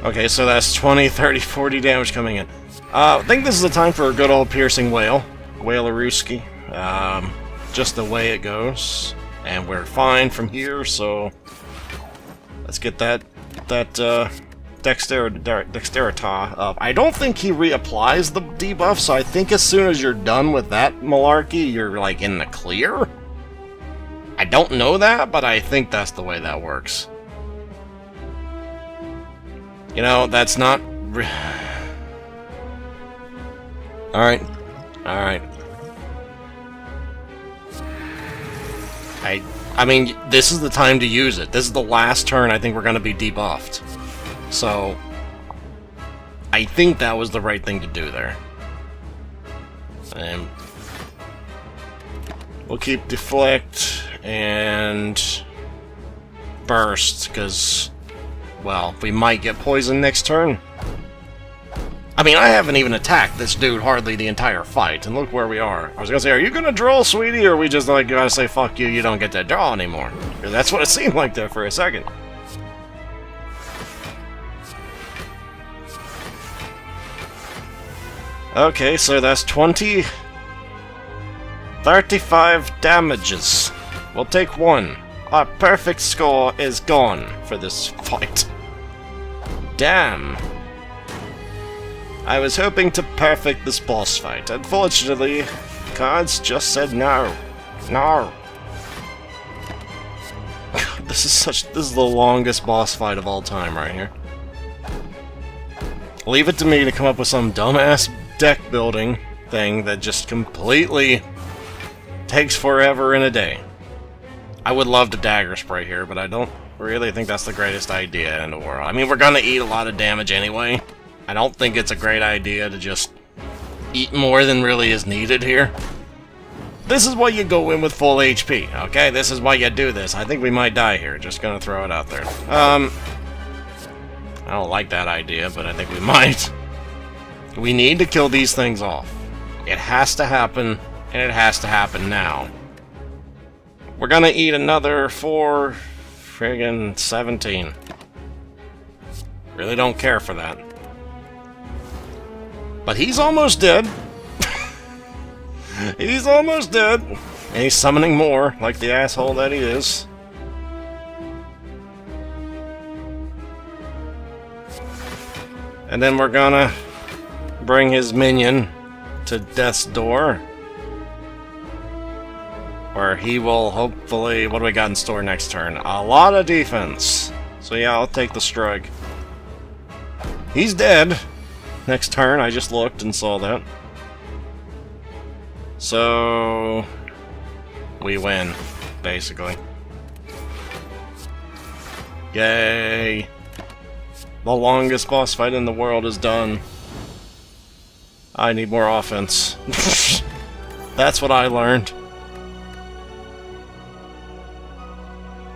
Okay, so that's 20, 30, 40 damage coming in. I think this is the time for a good old Piercing Wail. Wailarooski. Just the way it goes. And we're fine from here, so... let's get that Dexterita up. I don't think he reapplies the debuff, so I think as soon as you're done with that malarkey, you're, like, in the clear? I don't know that, but I think that's the way that works. You know, that's not... Alright. Alright. I mean, this is the time to use it. This is the last turn I think we're going to be debuffed. So, I think that was the right thing to do there. And we'll keep Deflect and Burst, because, well, we might get poisoned next turn. I mean, I haven't even attacked this dude hardly the entire fight, and look where we are. I was gonna say, are you gonna draw, sweetie, or are we just like gotta say, fuck you, you don't get to draw anymore? Because that's what it seemed like there for a second. Okay, so that's 20... 35 damages. We'll take one. Our perfect score is gone for this fight. Damn. I was hoping to perfect this boss fight. Unfortunately, cards just said no. No. God, this is the longest boss fight of all time right here. Leave it to me to come up with some dumbass deck building thing that just completely takes forever and a day. I would love to dagger spray here, but I don't really think that's the greatest idea in the world. I mean, we're gonna eat a lot of damage anyway. I don't think it's a great idea to just eat more than really is needed here. This is why you go in with full HP, okay? This is why you do this. I think we might die here. Just gonna throw it out there. I don't like that idea, but I think we might. We need to kill these things off. It has to happen, and it has to happen now. We're gonna eat another 17. Really don't care for that. But he's almost dead. He's almost dead. And he's summoning more, like the asshole that he is. And then we're gonna bring his minion to death's door, where he will hopefully... What do we got in store next turn? A lot of defense. So yeah, I'll take the strike. He's dead. Next turn, I just looked and saw that. So... we win, basically. Yay! The longest boss fight in the world is done. I need more offense. That's what I learned.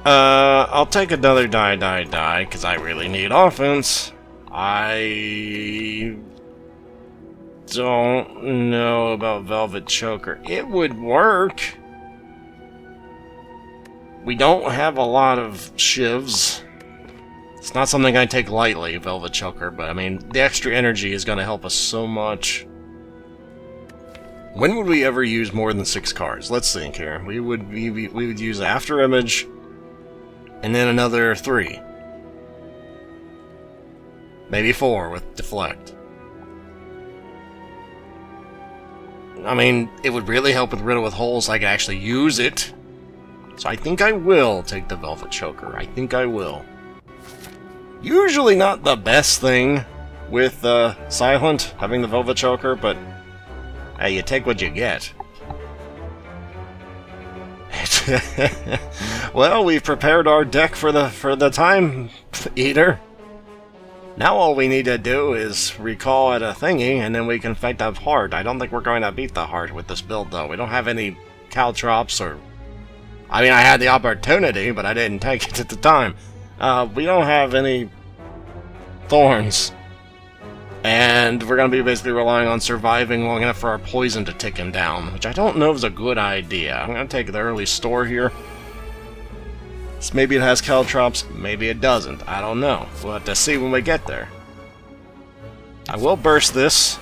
I'll take another die, because I really need offense. I don't know about Velvet Choker. It would work. We don't have a lot of shivs. It's not something I take lightly, Velvet Choker, but I mean, the extra energy is going to help us so much. When would we ever use more than 6 cards? Let's think here. We would use After Image, and then another 3. Maybe 4 with Deflect. I mean, it would really help with Riddle with Holes so I could actually use it. So I think I will take the Velvet Choker. I think I will. Usually not the best thing with Silent, having the Velvet Choker, but hey, you take what you get. Well, we've prepared our deck for the Time Eater. Now all we need to do is recall at a thingy, and then we can fight that heart. I don't think we're going to beat the heart with this build, though. We don't have any Caltrops or... I mean, I had the opportunity, but I didn't take it at the time. We don't have any thorns. And we're going to be basically relying on surviving long enough for our poison to tick him down, which I don't know is a good idea. I'm going to take the early store here. So maybe it has Caltrops, maybe it doesn't. I don't know. We'll have to see when we get there. I will burst this,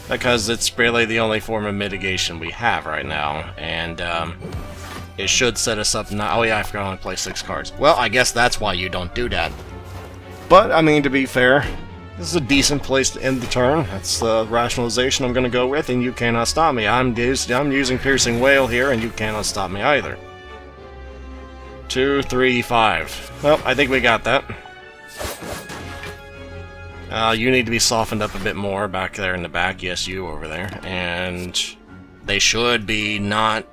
because it's really the only form of mitigation we have right now, and it should set us up now. Oh yeah, I forgot I only play 6 cards. Well, I guess that's why you don't do that. But, I mean, to be fair, this is a decent place to end the turn. That's the rationalization I'm going to go with, and you cannot stop me. I'm using Piercing Wail here, and you cannot stop me either. 2, 3, 5. Well, I think we got that. You need to be softened up a bit more back there in the back. Yes, you over there. And they should be not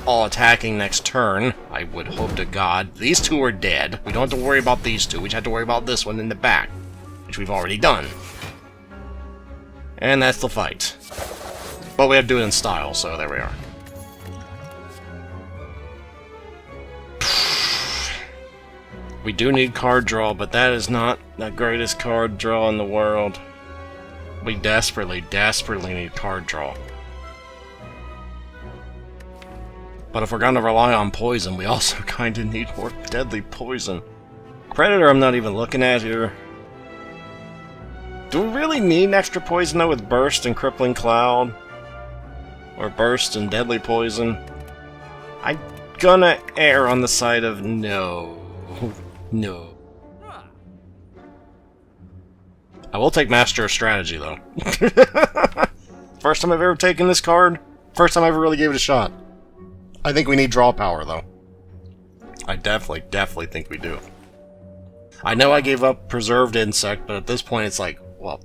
all attacking next turn. I would hope to God. These 2 are dead. We don't have to worry about these 2. We just have to worry about this one in the back, which we've already done. And that's the fight. But we have to do it in style, so there we are. We do need card draw, but that is not the greatest card draw in the world. We desperately, desperately need card draw. But if we're going to rely on poison, we also kind of need more deadly poison. Predator I'm not even looking at here. Do we really need extra poison though with Burst and Crippling Cloud? Or Burst and Deadly Poison? I'm gonna err on the side of no. No. I will take Master of Strategy, though. First time I've ever taken this card. First time I ever really gave it a shot. I think we need draw power, though. I definitely think we do. I know I gave up Preserved Insect, but at this point it's like, well,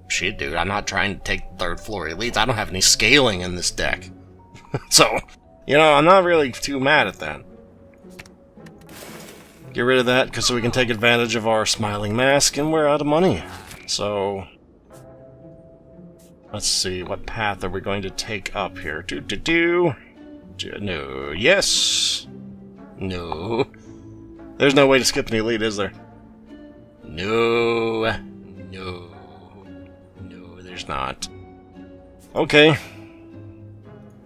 shit, dude, I'm not trying to take third floor elites. I don't have any scaling in this deck. So, you know, I'm not really too mad at that. Get rid of that, so we can take advantage of our Smiling Mask, and we're out of money. So, let's see, what path are we going to take up here? No, yes. No. There's no way to skip an elite, is there? No. No. No, there's not. Okay.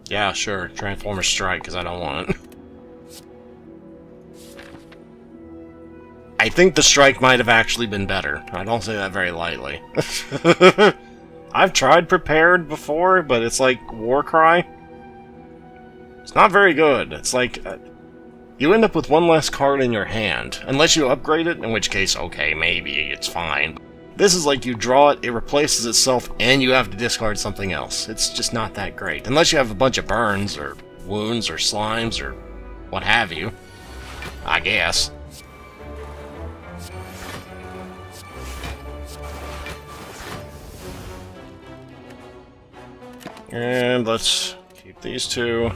Yeah, sure. Transformer Strike, because I don't want it. I think the Strike might have actually been better. I don't say that very lightly. I've tried Prepared before, but it's like Warcry. It's not very good. It's like... you end up with one less card in your hand. Unless you upgrade it, in which case, okay, maybe, it's fine. This is like you draw it, it replaces itself, and you have to discard something else. It's just not that great. Unless you have a bunch of burns, or wounds, or slimes, or what have you. I guess. And let's keep these two.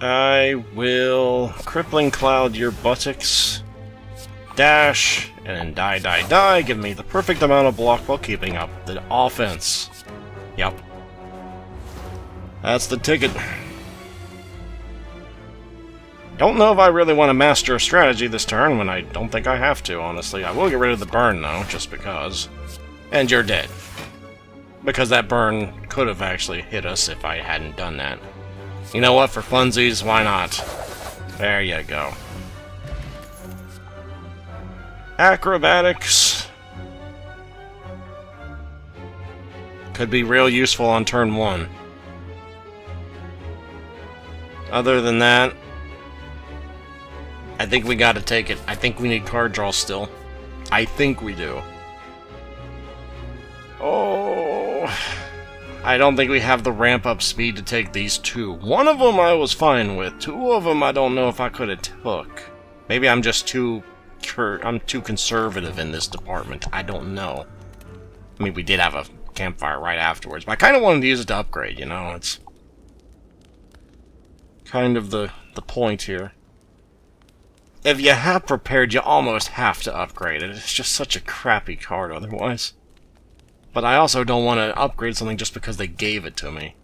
I will Crippling Cloud your buttocks, dash, and then die, die, die, give me the perfect amount of block while keeping up the offense. Yep. That's the ticket. Don't know if I really want to master a strategy this turn when I don't think I have to, honestly. I will get rid of the burn, though, just because. And you're dead. Because that burn could have actually hit us if I hadn't done that. You know what, for funsies, why not? There you go. Acrobatics. Could be real useful on turn 1. Other than that, I think we gotta take it. I think we need card draw still. I think we do. Oh... I don't think we have the ramp-up speed to take these two. One of them I was fine with. Two of them I don't know if I could have took. Maybe I'm just too conservative in this department. I don't know. I mean, we did have a campfire right afterwards, but I kind of wanted to use it to upgrade, you know? It's kind of the point here. If you have Prepared, you almost have to upgrade it. It's just such a crappy card otherwise. But I also don't want to upgrade something just because they gave it to me.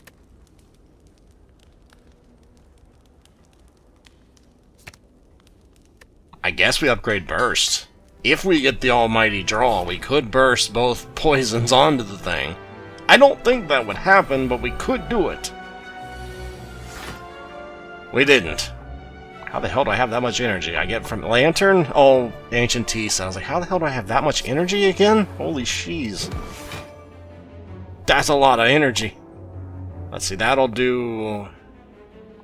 I guess we upgrade Burst. If we get the almighty draw, we could burst both poisons onto the thing. I don't think that would happen, but we could do it. We didn't. How the hell do I have that much energy? I get from Lantern? Oh, Ancient Tea sounds like, how the hell do I have that much energy again? Holy sheez. That's a lot of energy. Let's see, that'll do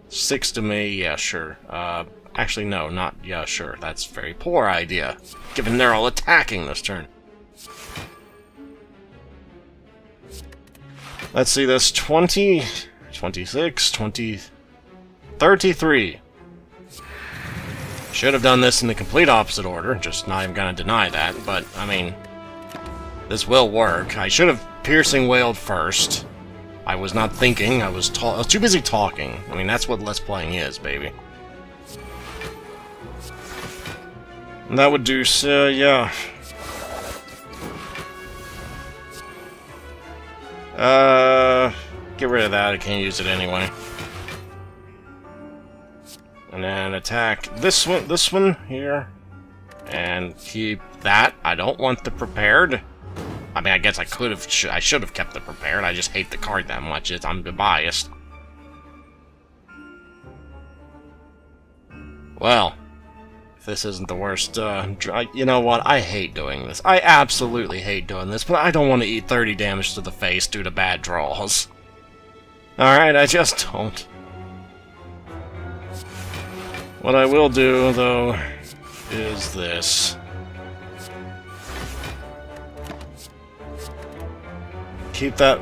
6 to me. Yeah, sure. Actually, no, not... Yeah, sure. That's a very poor idea, given they're all attacking this turn. Let's see, this 20, 26, 20, 33. Should have done this in the complete opposite order, just not even gonna deny that, but, I mean, this will work. I should have Piercing Wailed first. I was not thinking, I was too busy talking. I mean, that's what Let's Playing is, baby. And that would do, yeah. Get rid of that, I can't use it anyway. And then attack this one here. And keep that. I don't want the Prepared. I mean, I guess I could have, I should have kept the Prepared. I just hate the card that much. I'm biased. Well, if this isn't the worst, you know what? I hate doing this. I absolutely hate doing this, but I don't want to eat 30 damage to the face due to bad draws. Alright, I just don't. What I will do, though, is this. Keep that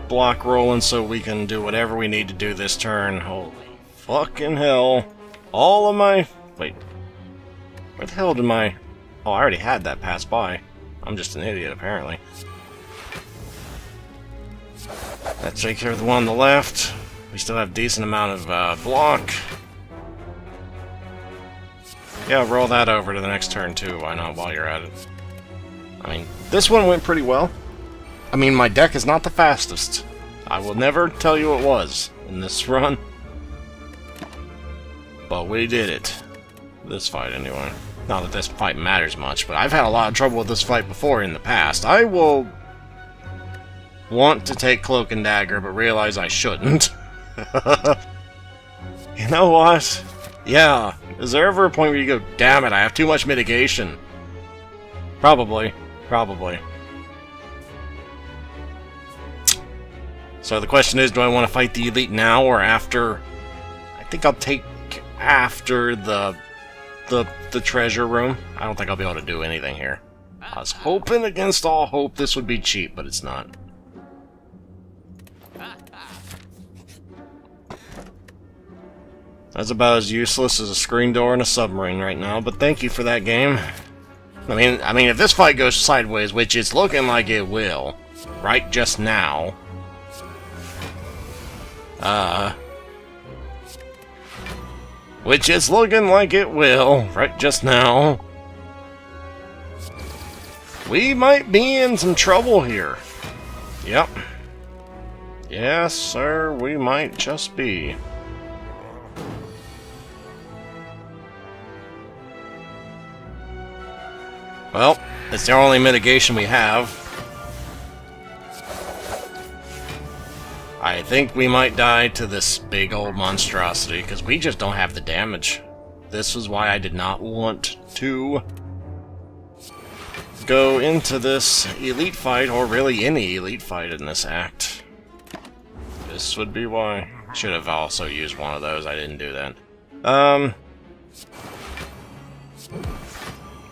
block rolling so we can do whatever we need to do this turn. Holy Fucking hell. All of my... Wait. Where the hell did my... Oh, I already had that pass by. I'm just an idiot, apparently. That takes care of the one on the left. We still have a decent amount of block. Yeah, roll that over to the next turn, too. Why not, while you're at it? I mean, this one went pretty well. I mean, my deck is not the fastest. I will never tell you it was in this run. But we did it. This fight, anyway. Not that this fight matters much, but I've had a lot of trouble with this fight before in the past. I will want to take Cloak and Dagger, but realize I shouldn't. You know what? Yeah. Is there ever a point where you go, damn it, I have too much mitigation? Probably. Probably. So the question is, do I want to fight the Elite now or after? I think I'll take after the treasure room. I don't think I'll be able to do anything here. I was hoping against all hope this would be cheap, but it's not. That's about as useless as a screen door in a submarine right now, but thank you for that game. I mean, if this fight goes sideways, which it's looking like it will, right just now, which it's looking like it will, right just now, we might be in some trouble here. Yep. Yes, sir, we might just be. Well, it's the only mitigation we have. I think we might die to this big old monstrosity, because we just don't have the damage. This is why I did not want to go into this elite fight, or really any elite fight in this act. This would be why. Should have also used one of those, I didn't do that.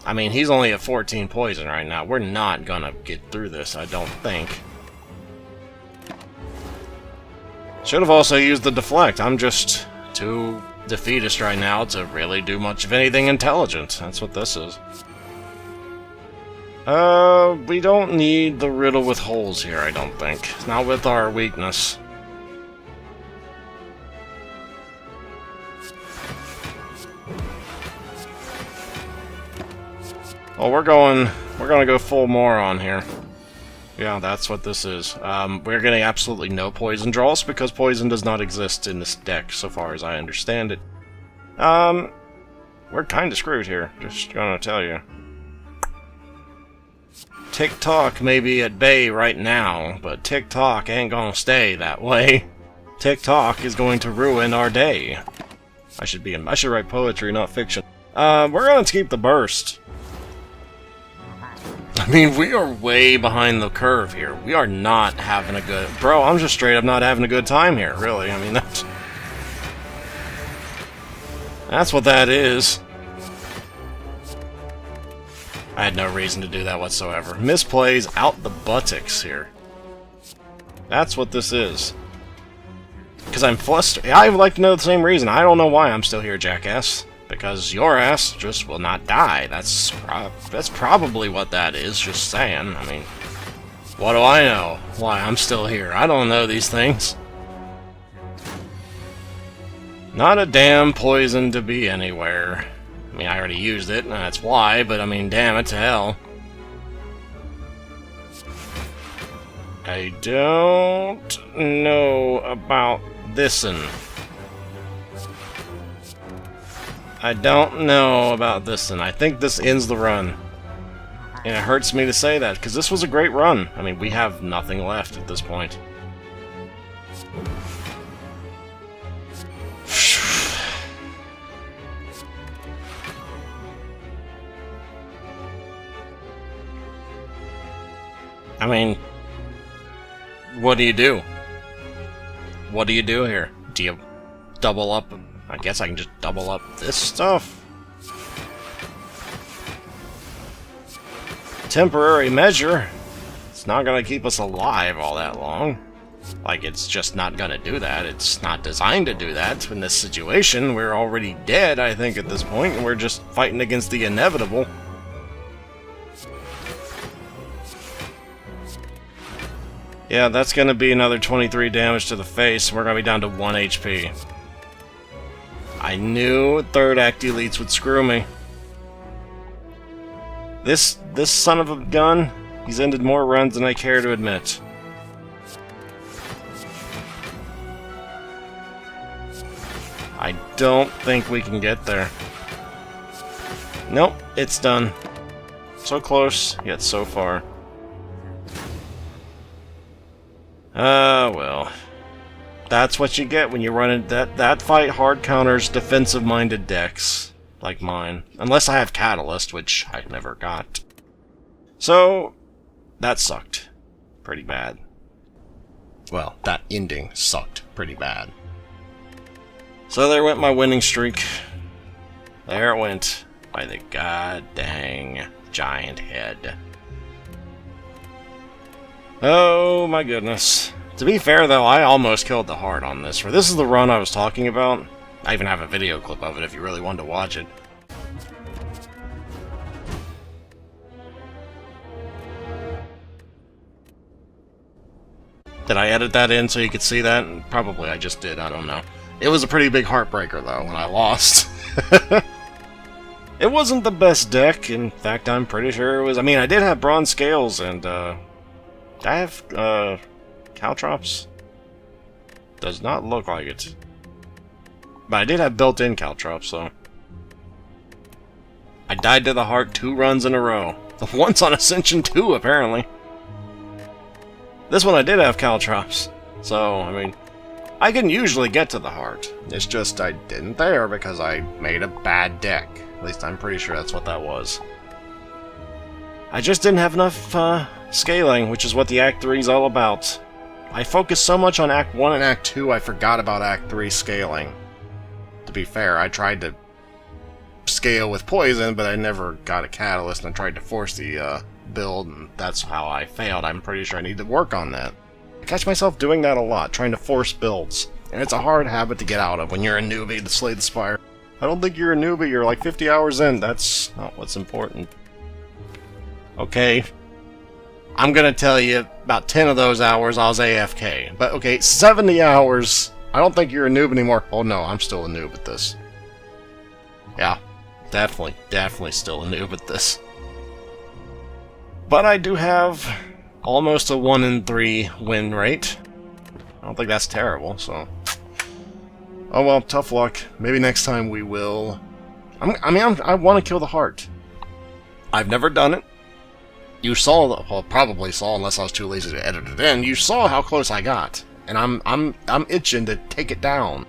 I mean, he's only at 14 poison right now. We're not gonna get through this, I don't think. Should have also used the deflect. I'm just too defeatist right now to really do much of anything intelligent. That's what this is. We don't need the riddle with holes here, I don't think. Not with our weakness. Oh, we're gonna go full moron here. Yeah, that's what this is. We're getting absolutely no poison draws because poison does not exist in this deck, so far as I understand it. We're kinda screwed here, just gonna tell you. TikTok may be at bay right now, but TikTok ain't gonna stay that way. TikTok is going to ruin our day. I should write poetry, not fiction. We're gonna keep the burst. I mean, we are way behind the curve here. We are not having a good... Bro, I'm just straight up not having a good time here, really. I mean, that's what that is. I had no reason to do that whatsoever. Misplays out the buttocks here. That's what this is. Because I'm flustered. I would like to know the same reason. I don't know why I'm still here, jackass. Because your ass just will not die. That's probably what that is, just saying. I mean, what do I know? Why I'm still here? I don't know these things. Not a damn poison to be anywhere. I mean, I already used it, and that's why, but I mean, damn it to hell. I don't know about this'n. I don't know about this, and I think this ends the run. And it hurts me to say that, because this was a great run. I mean, we have nothing left at this point. I mean, what do you do? What do you do here? Do you double up? I guess I can just double up this stuff. Temporary measure. It's not gonna keep us alive all that long. Like, it's just not gonna do that. It's not designed to do that. In this situation, we're already dead, I think, at this point, and we're just fighting against the inevitable. Yeah, that's gonna be another 23 damage to the face, and we're gonna be down to 1 HP. I knew third act elites would screw me. This son of a gun, he's ended more runs than I care to admit. I don't think we can get there. Nope, it's done. So close, yet so far. Well. That's what you get when you run in that fight hard counters defensive-minded decks. Like mine. Unless I have Catalyst, which I never got. So, that sucked. Pretty bad. Well, that ending sucked pretty bad. So there went my winning streak. There it went. By the god dang giant head. Oh my goodness. To be fair though, I almost killed the heart on this. For this is the run I was talking about. I even have a video clip of it if you really wanted to watch it. Did I edit that in so you could see that? Probably I just did, I don't know. It was a pretty big heartbreaker though when I lost. It wasn't the best deck, in fact I'm pretty sure it was. I mean, I did have bronze scales and did I have caltrops? Does not look like it. But I did have built-in caltrops, so... I died to the heart 2 runs in a row. Once on Ascension 2, apparently. This one I did have caltrops. So, I mean... I can usually get to the heart. It's just I didn't there because I made a bad deck. At least I'm pretty sure that's what that was. I just didn't have enough, scaling, which is what the Act 3 is all about. I focused so much on Act 1 and Act 2, I forgot about Act 3 scaling. To be fair, I tried to scale with poison, but I never got a catalyst, and I tried to force the build, and that's how I failed. I'm pretty sure I need to work on that. I catch myself doing that a lot, trying to force builds, and it's a hard habit to get out of when you're a newbie to slay the Spire. I don't think you're a newbie, you're like 50 hours in, that's not what's important. Okay, I'm gonna tell you, about 10 of those hours I was AFK. But okay, 70 hours, I don't think you're a noob anymore. Oh no, I'm still a noob at this. Yeah, definitely still a noob at this. But I do have almost a 1 in 3 win rate. I don't think that's terrible, so... Oh well, tough luck. Maybe next time we will... I want to kill the heart. I've never done it. You saw, well, probably saw, unless I was too lazy to edit it in, you saw how close I got. And I'm itching to take it down.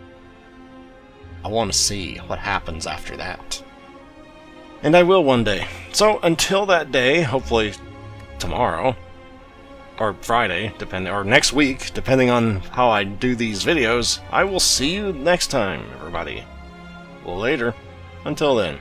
I want to see what happens after that. And I will one day. So, until that day, hopefully tomorrow, or Friday, or next week, depending on how I do these videos, I will see you next time, everybody. Later. Until then.